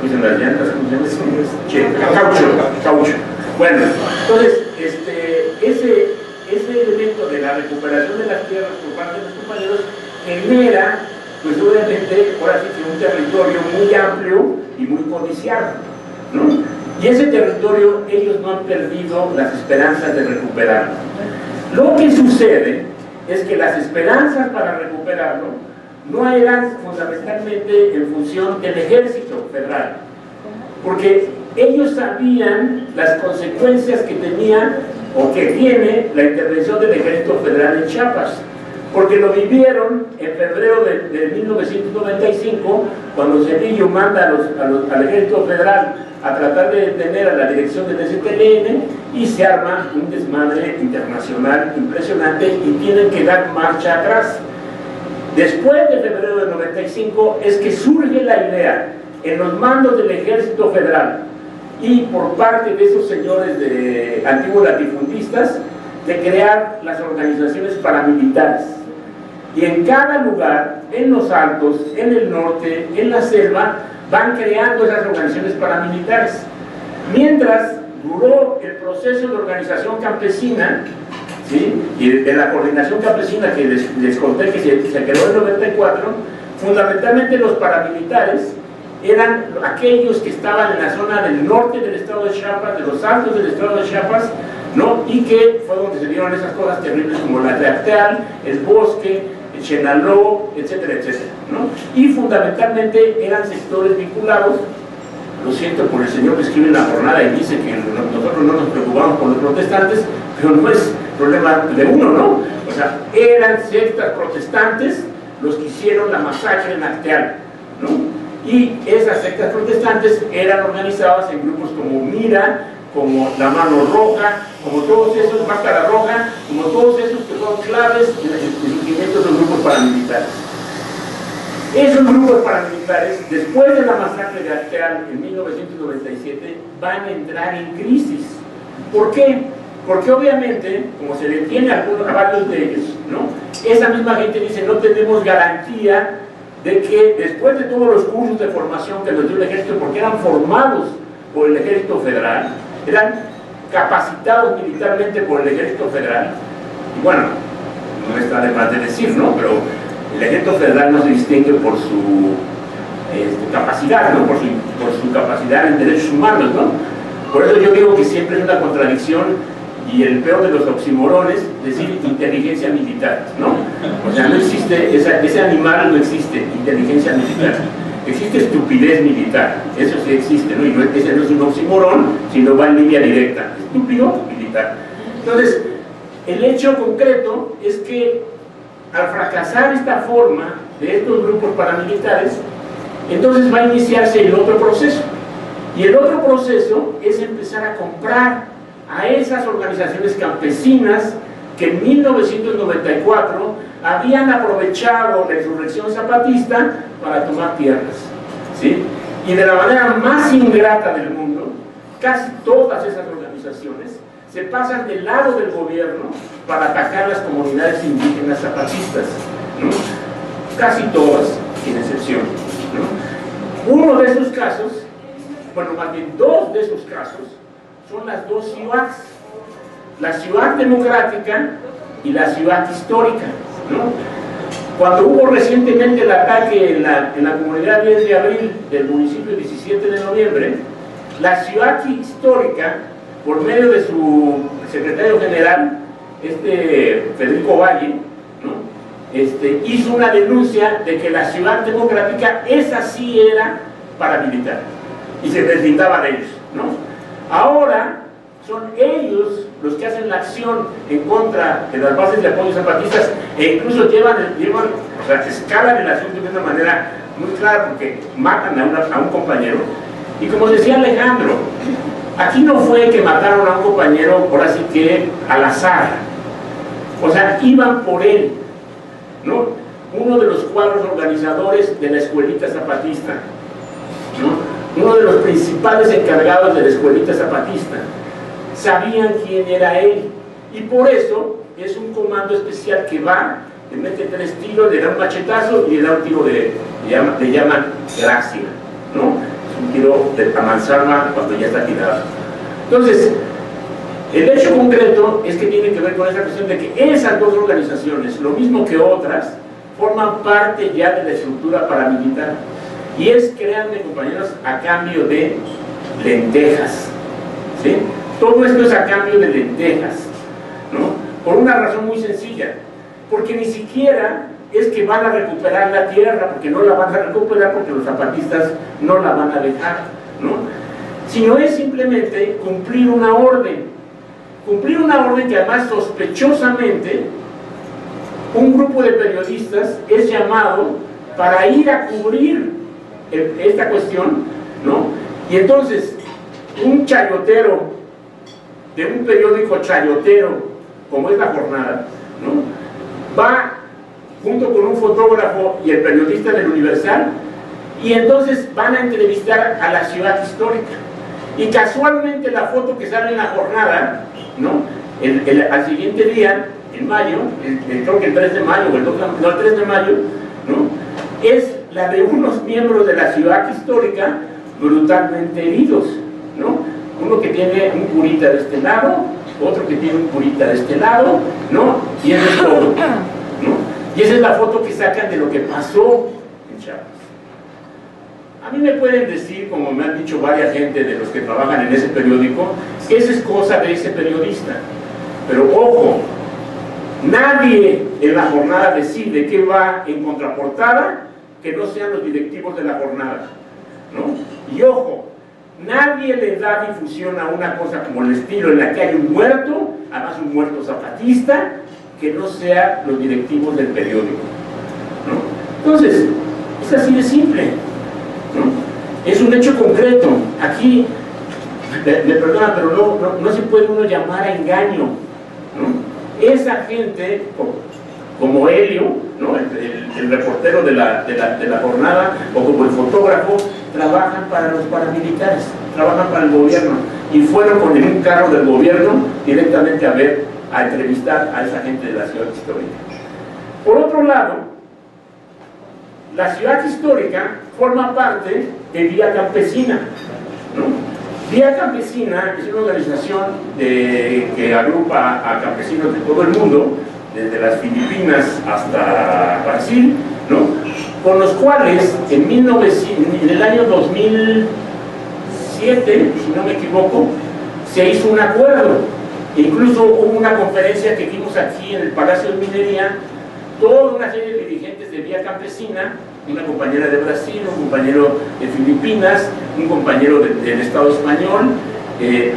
Speaker 2: dicen las llantas, ¿cómo se llama? Caucho. Bueno, entonces ese elemento de la recuperación de las tierras por parte de los compañeros genera, pues obviamente, ahora sí que un territorio muy amplio y muy codiciado, ¿no? Y ese territorio ellos no han perdido las esperanzas de recuperarlo. Lo que sucede es que las esperanzas para recuperarlo no eran fundamentalmente en función del ejército federal, porque ellos sabían las consecuencias que tenía o que tiene la intervención del ejército federal en Chiapas, porque lo vivieron en febrero de 1995, cuando Cedillo manda al ejército federal a tratar de detener a la dirección del STLN y se arma un desmadre internacional impresionante y tienen que dar marcha atrás. Después de febrero del 95 es que surge la idea en los mandos del ejército federal y por parte de esos señores de antiguos latifundistas de crear las organizaciones paramilitares. Y en cada lugar, en los altos, en el norte, en la selva, van creando esas organizaciones paramilitares. Mientras duró el proceso de organización campesina, ¿sí? Y de la coordinación campesina que les conté que se creó en el 94, fundamentalmente los paramilitares eran aquellos que estaban en la zona del norte del estado de Chiapas, de los altos del estado de Chiapas, ¿no? Y que fue donde se dieron esas cosas terribles como la Reacteal, el Bosque, el Chenaló, etcétera, etcétera, ¿no? Y fundamentalmente eran sectores vinculados, lo siento por el señor que escribe en la jornada y dice que nosotros no nos preocupamos por los protestantes, pero no es problema de uno, ¿no? O sea, eran sectas protestantes los que hicieron la masacre en Acteal, ¿no? Y esas sectas protestantes eran organizadas en grupos como Mira, como La Mano Roja, como todos esos, Máscara Roja, como todos esos que son claves en el surgimiento de los grupos paramilitares. Esos grupos paramilitares, después de la masacre de Acteal en 1997, van a entrar en crisis. ¿Por qué? Porque obviamente, como se detiene a varios de ellos, ¿no? Esa misma gente dice, no tenemos garantía de que después de todos los cursos de formación que nos dio el ejército, porque eran formados por el ejército federal, eran capacitados militarmente por el ejército federal, y bueno, no está de más de decir, ¿no? Pero el ejército federal no se distingue por su capacidad, ¿no? Por su capacidad en derechos humanos, ¿no? Por eso yo digo que siempre es una contradicción y el peor de los oxímorones decir inteligencia militar, ¿no? O sea, no existe, ese animal no existe, inteligencia militar. Existe estupidez militar, eso sí existe, ¿no? Y ese no es un oxímoron, sino va en línea directa, estúpido militar. Entonces, el hecho concreto es que al fracasar esta forma de estos grupos paramilitares, entonces va a iniciarse el otro proceso. Y el otro proceso es empezar a comprar a esas organizaciones campesinas que en 1994 habían aprovechado la insurrección zapatista para tomar tierras, ¿sí? Y de la manera más ingrata del mundo, casi todas esas organizaciones se pasan del lado del gobierno para atacar las comunidades indígenas zapatistas, ¿no? Casi todas, sin excepción, ¿no? Uno de esos casos, bueno, más bien dos de esos casos, son las dos ciudades, la ciudad democrática y la ciudad histórica, ¿no? Cuando hubo recientemente el ataque en la comunidad 10 de abril del municipio 17 de noviembre, la ciudad histórica, por medio de su secretario general, Federico Valle, ¿no? Hizo una denuncia de que la ciudad democrática, esa sí era paramilitar, y se deslindaba de ellos, ¿no? Ahora son ellos los que hacen la acción en contra de las bases de apoyo zapatistas e incluso llevan O sea, escalan el asunto de una manera muy clara porque matan a un compañero. Y como decía Alejandro, aquí no fue que mataron a un compañero por así que al azar. O sea, iban por él, ¿no? Uno de los cuadros organizadores de la escuelita zapatista, ¿no? Uno de los principales encargados de la escuelita zapatista. Sabían quién era él. Y por eso es un comando especial que va, le mete 3 tiros, le da un machetazo y le da un tiro le llaman gracia, ¿no? Es un tiro de mansalva cuando ya está tirado. Entonces, el hecho concreto es que tiene que ver con esa cuestión de que esas dos organizaciones, lo mismo que otras, forman parte ya de la estructura paramilitar. Y es, créanme compañeros, a cambio de lentejas, ¿sí? Todo esto es a cambio de lentejas, ¿no? Por una razón muy sencilla, porque ni siquiera es que van a recuperar la tierra, porque no la van a recuperar, porque los zapatistas no la van a dejar, ¿no? Sino es simplemente cumplir una orden que además sospechosamente un grupo de periodistas es llamado para ir a cubrir esta cuestión, ¿no? Y entonces un chayotero de un periódico chayotero como es La Jornada, ¿no? Va junto con un fotógrafo y el periodista del Universal, y entonces van a entrevistar a la ciudad histórica. Y casualmente la foto que sale en La Jornada, ¿no? Al siguiente día, en mayo, creo que el 3 de mayo, o el 3 de mayo, ¿no? Es la de unos miembros de la ciudad histórica brutalmente heridos, ¿no? Uno que tiene un curita de este lado, otro que tiene un curita de este lado, ¿no? Y eso es todo, ¿no? Y esa es la foto que sacan de lo que pasó en Chiapas. A mí me pueden decir, como me han dicho varias gente de los que trabajan en ese periódico, que esa es cosa de ese periodista. Pero ojo, nadie en La Jornada decide qué va en contraportada que no sean los directivos de La Jornada, ¿no? Y ojo, nadie le da difusión a una cosa como el estilo en la que hay un muerto, además un muerto zapatista, que no sea los directivos del periódico, ¿no? Entonces, es así de simple, ¿no? Es un hecho concreto. Aquí, me perdonan, pero no se puede uno llamar a engaño, ¿no? Esa gente, como Helio, ¿no? el reportero de la jornada, o como el fotógrafo, trabajan para los paramilitares, trabajan para el gobierno, y fueron con un carro del gobierno directamente a entrevistar a esa gente de la ciudad histórica. Por otro lado, la ciudad histórica forma parte de Vía Campesina, ¿no? Vía Campesina es una organización que agrupa a campesinos de todo el mundo, desde las Filipinas hasta Brasil, ¿no? Con los cuales en el año 2007, si no me equivoco, se hizo un acuerdo. Incluso hubo una conferencia que vimos aquí en el Palacio de Minería, toda una serie de dirigentes de Vía Campesina, una compañera de Brasil, un compañero de Filipinas, un compañero del Estado español,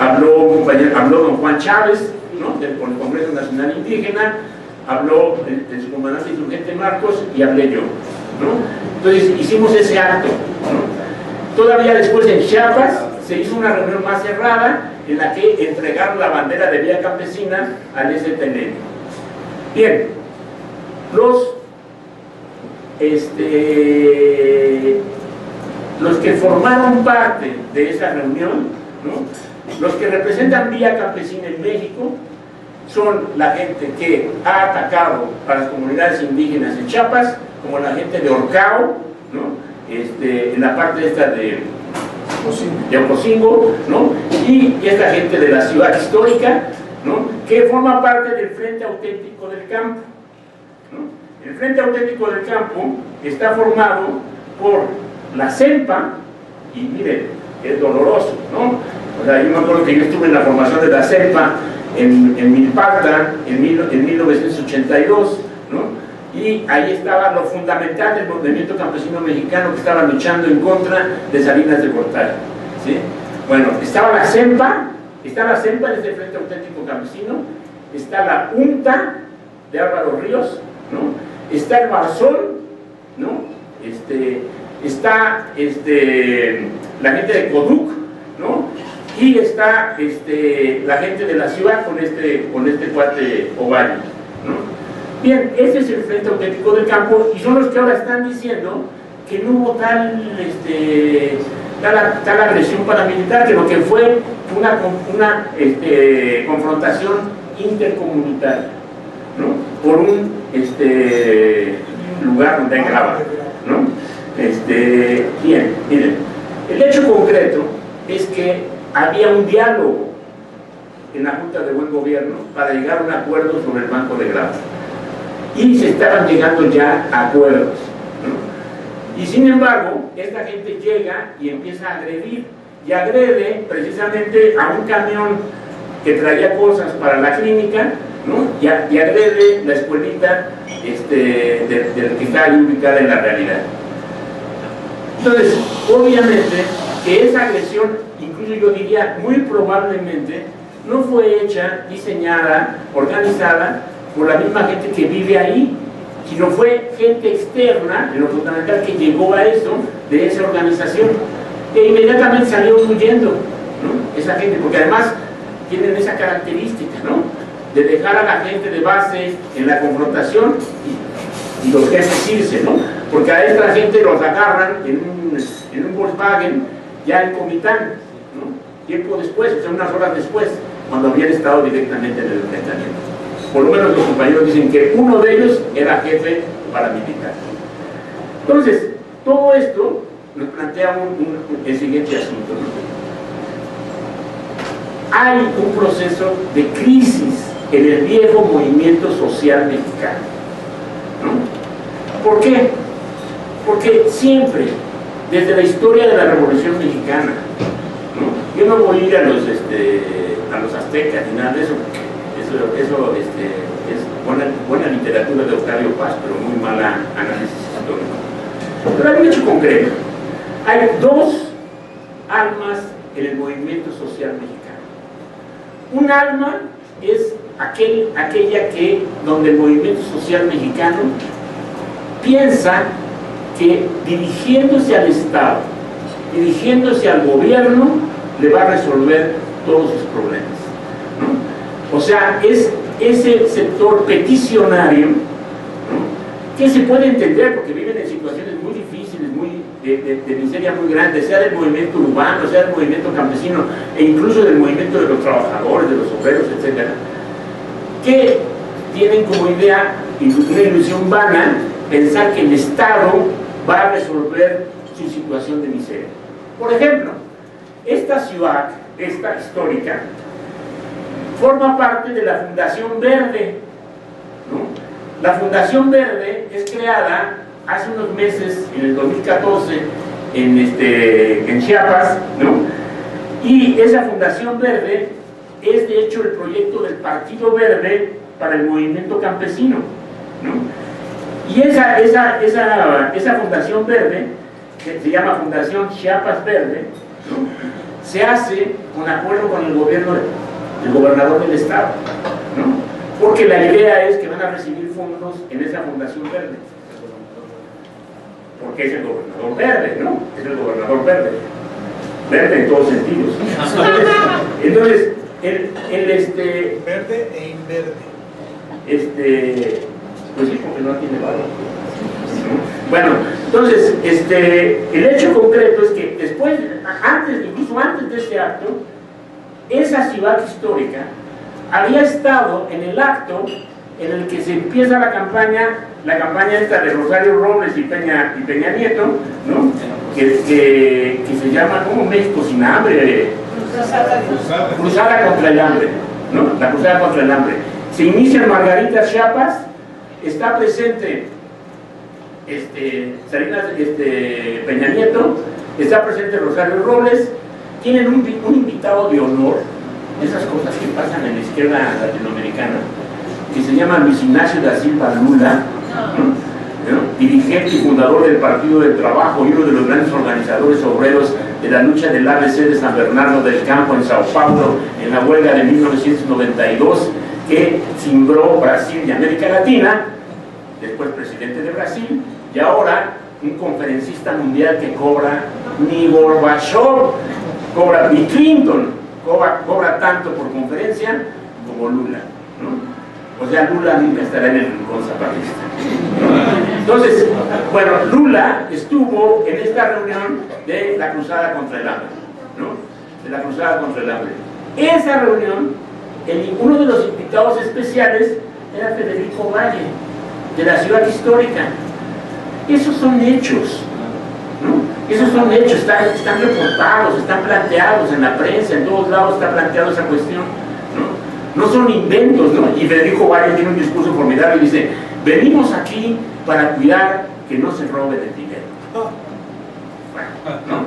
Speaker 2: habló don Juan Chávez, ¿no? del Congreso Nacional Indígena, habló el subcomandante insurgente Marcos y hablé yo, ¿no? Entonces hicimos ese acto, ¿no? Todavía después en Chiapas se hizo una reunión más cerrada en la que entregaron la bandera de Vía Campesina al STLN. Bien, los que formaron parte de esa reunión, ¿no? Los que representan Vía Campesina en México, son la gente que ha atacado a las comunidades indígenas en Chiapas, como la gente de Orcao, ¿no? En la parte esta de Ocosingo, ¿no? Y esta gente de la ciudad histórica, ¿no? Que forma parte del Frente Auténtico del Campo, ¿no? El Frente Auténtico del Campo está formado por la CELPA, y miren, es doloroso, ¿no? O sea, yo me acuerdo que yo estuve en la formación de la CELPA en Milpalta en 1982, ¿no? Y ahí estaba lo fundamental del movimiento campesino mexicano que estaba luchando en contra de Salinas de Gortari, ¿sí? Bueno, estaba la CELPA en este Frente Auténtico Campesino, está la UNTA de Álvaro Ríos, ¿no? Está el Barzón, ¿no? Está la gente de Coduc, ¿no? Y está la gente de la ciudad con este cuate Ovalle, ¿no? Bien, ese es el Frente Auténtico del Campo, y son los que ahora están diciendo que no hubo tal agresión paramilitar, que lo que fue una confrontación intercomunitaria, ¿no? Por un lugar donde hay grava, ¿no? Bien, miren, el hecho concreto es que había un diálogo en la Junta de Buen Gobierno para llegar a un acuerdo sobre el banco de grava, y se estaban llegando ya a acuerdos, ¿no? Y sin embargo, esta gente llega y empieza a agredir, y agrede precisamente a un camión que traía cosas para la clínica, ¿no? Y agrede la escuelita del que está ahí ubicada en la realidad. Entonces, obviamente que esa agresión, incluso yo diría muy probablemente, no fue hecha, diseñada, organizada por la misma gente que vive ahí, sino fue gente externa, en lo fundamental, que llegó a eso, de esa organización, e inmediatamente salieron huyendo, ¿no? Esa gente, porque además tienen esa característica, ¿no? De dejar a la gente de base en la confrontación y los jefes irse, ¿no? Porque a esta gente los agarran en un Volkswagen ya en Comitán, ¿no? Tiempo después, o sea, unas horas después, cuando habían estado directamente en el enfrentamiento. Por lo menos los compañeros dicen que uno de ellos era jefe paramilitar. Entonces, todo esto nos plantea el siguiente asunto, ¿no? Hay un proceso de crisis en el viejo movimiento social mexicano, ¿no? ¿Por qué? Porque siempre, desde la historia de la Revolución Mexicana, ¿no? Yo no voy a ir a los aztecas ni nada de eso, porque eso es buena literatura de Octavio Paz, pero muy mala análisis histórico. Pero hay un hecho concreto. Hay dos almas en el movimiento social mexicano. Un alma es aquella donde el movimiento social mexicano piensa que dirigiéndose al Estado, dirigiéndose al gobierno, le va a resolver todos sus problemas, ¿no? O sea, es ese sector peticionario, ¿no? Que se puede entender porque viven en situaciones muy difíciles, de miseria muy grande, sea del movimiento urbano, sea del movimiento campesino, e incluso del movimiento de los trabajadores, de los obreros, etc., que tienen como idea, una ilusión vana, pensar que el Estado va a resolver su situación de miseria. Por ejemplo, esta ciudad, esta histórica, forma parte de la Fundación Verde, ¿no? La Fundación Verde es creada hace unos meses, en el 2014, en Chiapas, ¿no? Y esa Fundación Verde es de hecho el proyecto del Partido Verde para el movimiento campesino, ¿no? Y esa Fundación Verde, que se llama Fundación Chiapas Verde, ¿no? Se hace con acuerdo con el gobierno del gobernador del estado, ¿no? Porque la idea es que van a recibir fondos en esa Fundación Verde, porque es el gobernador verde, ¿no? Es el gobernador verde, verde en todos sentidos. Entonces,
Speaker 1: verde e inverde.
Speaker 2: Pues sí, porque no tiene valor. Bueno, entonces, el hecho concreto es que después, incluso antes de este acto, esa ciudad histórica había estado en el acto en el que se empieza la campaña esta de Rosario Robles y Peña Nieto, ¿no? Que se llama como México sin hambre, Cruzada contra el hambre, ¿no? La cruzada contra el hambre. Se inicia en Margarita, Chiapas, está presente Peña Nieto, está presente Rosario Robles, tienen un invitado de honor, esas cosas que pasan en la izquierda latinoamericana, que se llama Luis Ignacio da Silva Lula, ¿no? Dirigente y fundador del Partido del Trabajo y uno de los grandes organizadores obreros de la lucha del ABC de San Bernardo del Campo en Sao Paulo en la huelga de 1992 que cimbró Brasil y América Latina, después presidente de Brasil, Y ahora, un conferencista mundial que cobra, ni Gorbachev cobra, ni Clinton cobra tanto por conferencia como Lula, ¿no? O sea, Lula nunca estará en el rincón zapatista, ¿no? Entonces, bueno, Lula estuvo en esta reunión de la Cruzada contra el Hambre, ¿no? De la Cruzada contra el Hambre. Esa reunión, uno de los invitados especiales era Federico Valle, de la ciudad histórica. Esos son hechos, ¿no? Esos son hechos, están reportados, están planteados en la prensa, en todos lados está planteada esa cuestión, ¿no? No son inventos, ¿no? Y Federico Valle tiene un discurso formidable y dice: venimos aquí para cuidar que no se robe el dinero. Bueno, ¿no?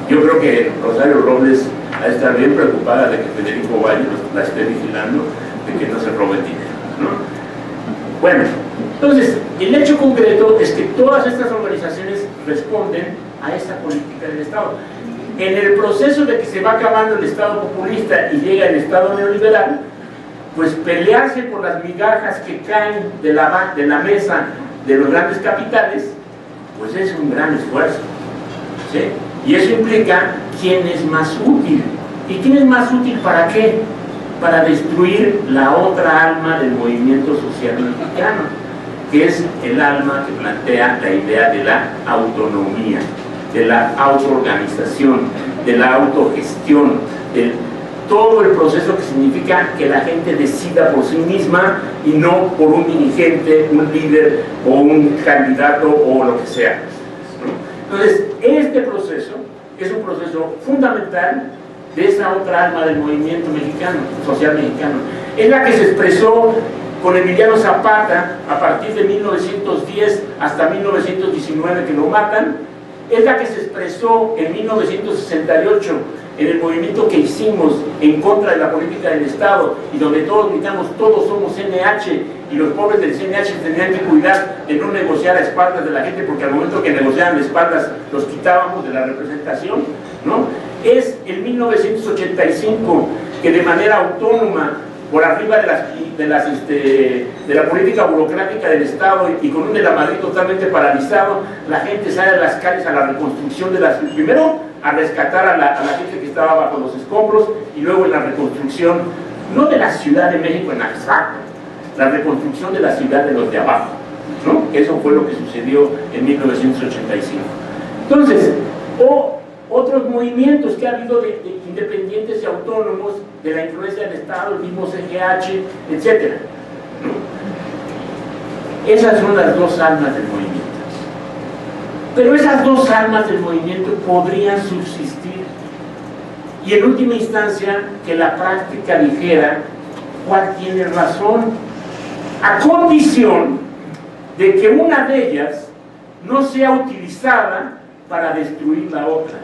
Speaker 2: Yo creo que Rosario Robles ha de estar bien preocupada de que Federico Valle la esté vigilando, de que no se robe el dinero, ¿no? Bueno, entonces, el hecho concreto es que todas estas organizaciones responden a esta política del Estado. En el proceso de que se va acabando el Estado populista y llega el Estado neoliberal, pues pelearse por las migajas que caen de la mesa de los grandes capitales, pues es un gran esfuerzo, ¿sí? Y eso implica quién es más útil. ¿Y quién es más útil para qué? Para destruir la otra alma del movimiento social mexicano, que es el alma que plantea la idea de la autonomía, de la autoorganización, de la autogestión, de todo el proceso que significa que la gente decida por sí misma y no por un dirigente, un líder o un candidato o lo que sea, ¿no? Entonces, este proceso es un proceso fundamental de esa otra alma del movimiento mexicano, social mexicano. Es la que se expresó con Emiliano Zapata a partir de 1910 hasta 1919, que lo matan. Es la que se expresó en 1968 en el movimiento que hicimos en contra de la política del Estado, y donde todos gritamos: todos somos CNH, y los pobres del CNH tenían que cuidar de no negociar a espaldas de la gente, porque al momento que negociaban a espaldas los quitábamos de la representación, ¿no? Es en 1985 que de manera autónoma, por arriba de la política burocrática del Estado y con un de la Madrid totalmente paralizado, la gente sale a las calles a la reconstrucción de las... Primero a rescatar a la gente que estaba bajo los escombros, y luego en la reconstrucción, no de la Ciudad de México en abstracto, la reconstrucción de la ciudad de los de abajo, ¿no? Eso fue lo que sucedió en 1985. Entonces, otros movimientos que ha habido de independientes y autónomos de la influencia del Estado, el mismo CGH, etc., ¿no? Esas son las dos almas del movimiento. Pero esas dos almas del movimiento podrían subsistir, y en última instancia que la práctica dijera cuál tiene razón, a condición de que una de ellas no sea utilizada para destruir la otra,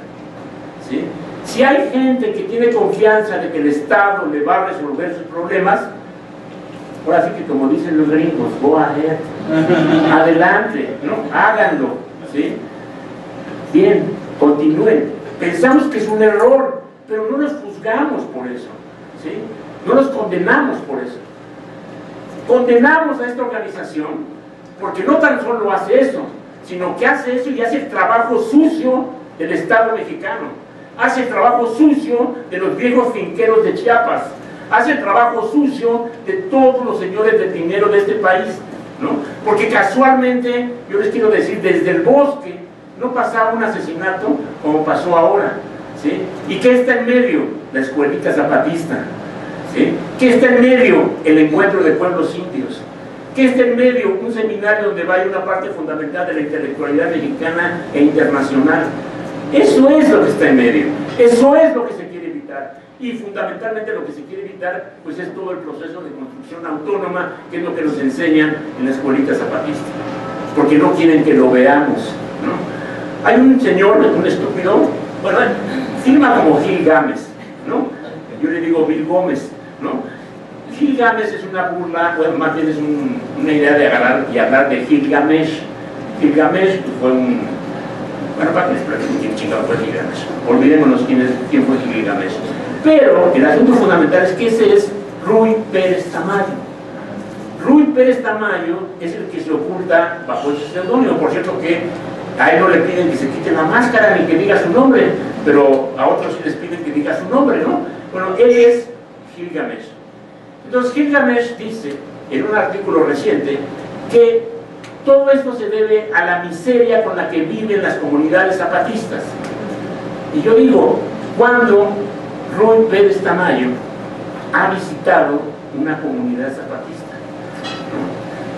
Speaker 2: ¿sí? Si hay gente que tiene confianza de que el Estado le va a resolver sus problemas, ahora sí que, como dicen los gringos, go ahead, adelante, ¿no? Háganlo, ¿sí? Bien, continúen. Pensamos que es un error, pero no los juzgamos por eso, ¿sí? No los condenamos por eso. Condenamos a esta organización porque no tan solo hace eso, sino que hace eso y hace el trabajo sucio del Estado mexicano, hace el trabajo sucio de los viejos finqueros de Chiapas, hace el trabajo sucio de todos los señores del dinero de este país, ¿no? Porque casualmente, yo les quiero decir, desde el Bosque no pasaba un asesinato como pasó ahora, ¿sí? ¿Y qué está en medio? La escuelita zapatista, ¿sí? ¿Qué está en medio? El encuentro de pueblos indios. ¿Qué está en medio? Un seminario donde va una parte fundamental de la intelectualidad mexicana e internacional. Eso es lo que está en medio, eso es lo que se quiere evitar, y fundamentalmente lo que se quiere evitar pues es todo el proceso de construcción autónoma, que es lo que nos enseñan en la escuelita zapatista, porque no quieren que lo veamos, ¿no? Hay un señor, un estúpido, bueno, firma como Gil Gámez, ¿no? Yo le digo Bill Gómez, ¿no? Gil Gámez es una burla, bueno, más bien es una idea de agarrar y hablar de Gilgamesh. Gilgamesh pues, fue un... Bueno, para que les platico quién chingado fue Gilgamesh. Olvidémonos quién fue Gilgamesh. Pero el asunto fundamental es que ese es Ruy Pérez Tamayo. Ruy Pérez Tamayo es el que se oculta bajo ese seudónimo. Por cierto que a él no le piden que se quite la máscara ni que diga su nombre, pero a otros sí les piden que diga su nombre, ¿no? Bueno, él es Gilgamesh. Entonces Gilgamesh dice en un artículo reciente que todo esto se debe a la miseria con la que viven las comunidades zapatistas. Y yo digo, ¿cuándo Ruy Pérez Tamayo ha visitado una comunidad zapatista?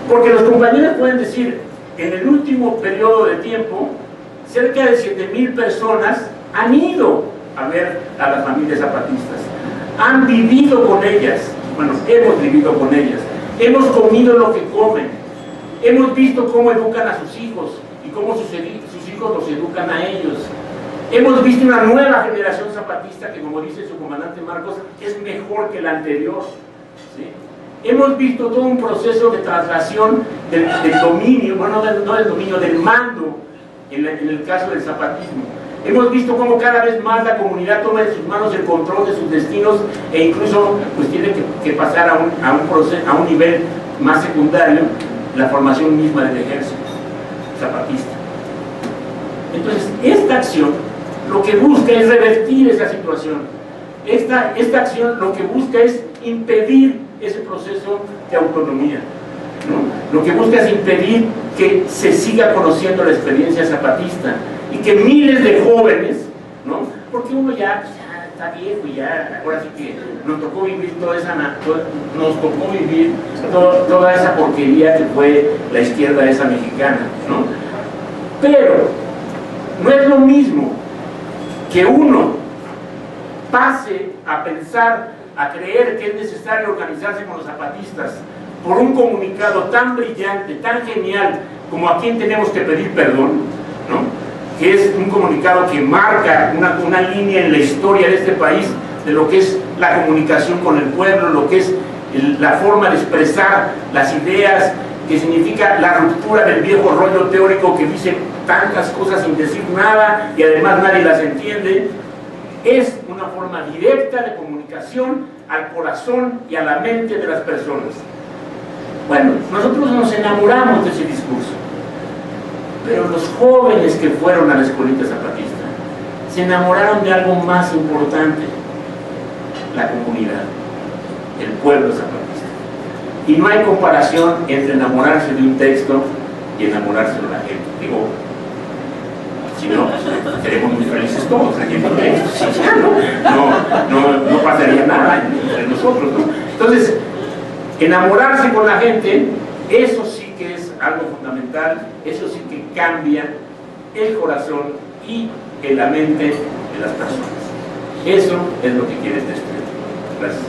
Speaker 2: Porque los compañeros pueden decir, en el último periodo de tiempo, cerca de 7,000 personas han ido a ver a las familias zapatistas, han vivido con ellas, bueno, hemos vivido con ellas, hemos comido lo que comen, hemos visto cómo educan a sus hijos y cómo sus hijos los educan a ellos. Hemos visto una nueva generación zapatista que, como dice su comandante Marcos, es mejor que la anterior, ¿sí? Hemos visto todo un proceso de traslación del dominio, bueno, no del dominio, del mando, en el caso del zapatismo. Hemos visto cómo cada vez más la comunidad toma en sus manos el control de sus destinos e incluso pues tiene que pasar a un nivel más secundario, la formación misma del ejército zapatista. Entonces, esta acción lo que busca es revertir esa situación. Esta acción lo que busca es impedir ese proceso de autonomía, ¿no? Lo que busca es impedir que se siga conociendo la experiencia zapatista y que miles de jóvenes, ¿no? Porque uno ya está viejo y ya, ahora sí que nos tocó vivir toda esa porquería que fue la izquierda esa mexicana, ¿no? Pero no es lo mismo que uno pase a pensar, a creer que es necesario organizarse con los zapatistas por un comunicado tan brillante, tan genial, como a quien tenemos que pedir perdón, ¿no? Que es un comunicado que marca una línea en la historia de este país, de lo que es la comunicación con el pueblo, lo que es la forma de expresar las ideas, que significa la ruptura del viejo rollo teórico que dice tantas cosas sin decir nada y además nadie las entiende. Es una forma directa de comunicación al corazón y a la mente de las personas. Bueno, nosotros nos enamoramos de ese discurso, pero los jóvenes que fueron a la escuelita zapatista se enamoraron de algo más importante: la comunidad, el pueblo zapatista. Y no hay comparación entre enamorarse de un texto y enamorarse de la gente. Digo, si no, seremos muy felices todos leyendo textos, sí, no pasaría nada entre nosotros, ¿no? Entonces, enamorarse con la gente, eso sí que es algo fundamental, eso sí que cambia el corazón y la mente de las personas. Eso es lo que quiere este estudio. Gracias.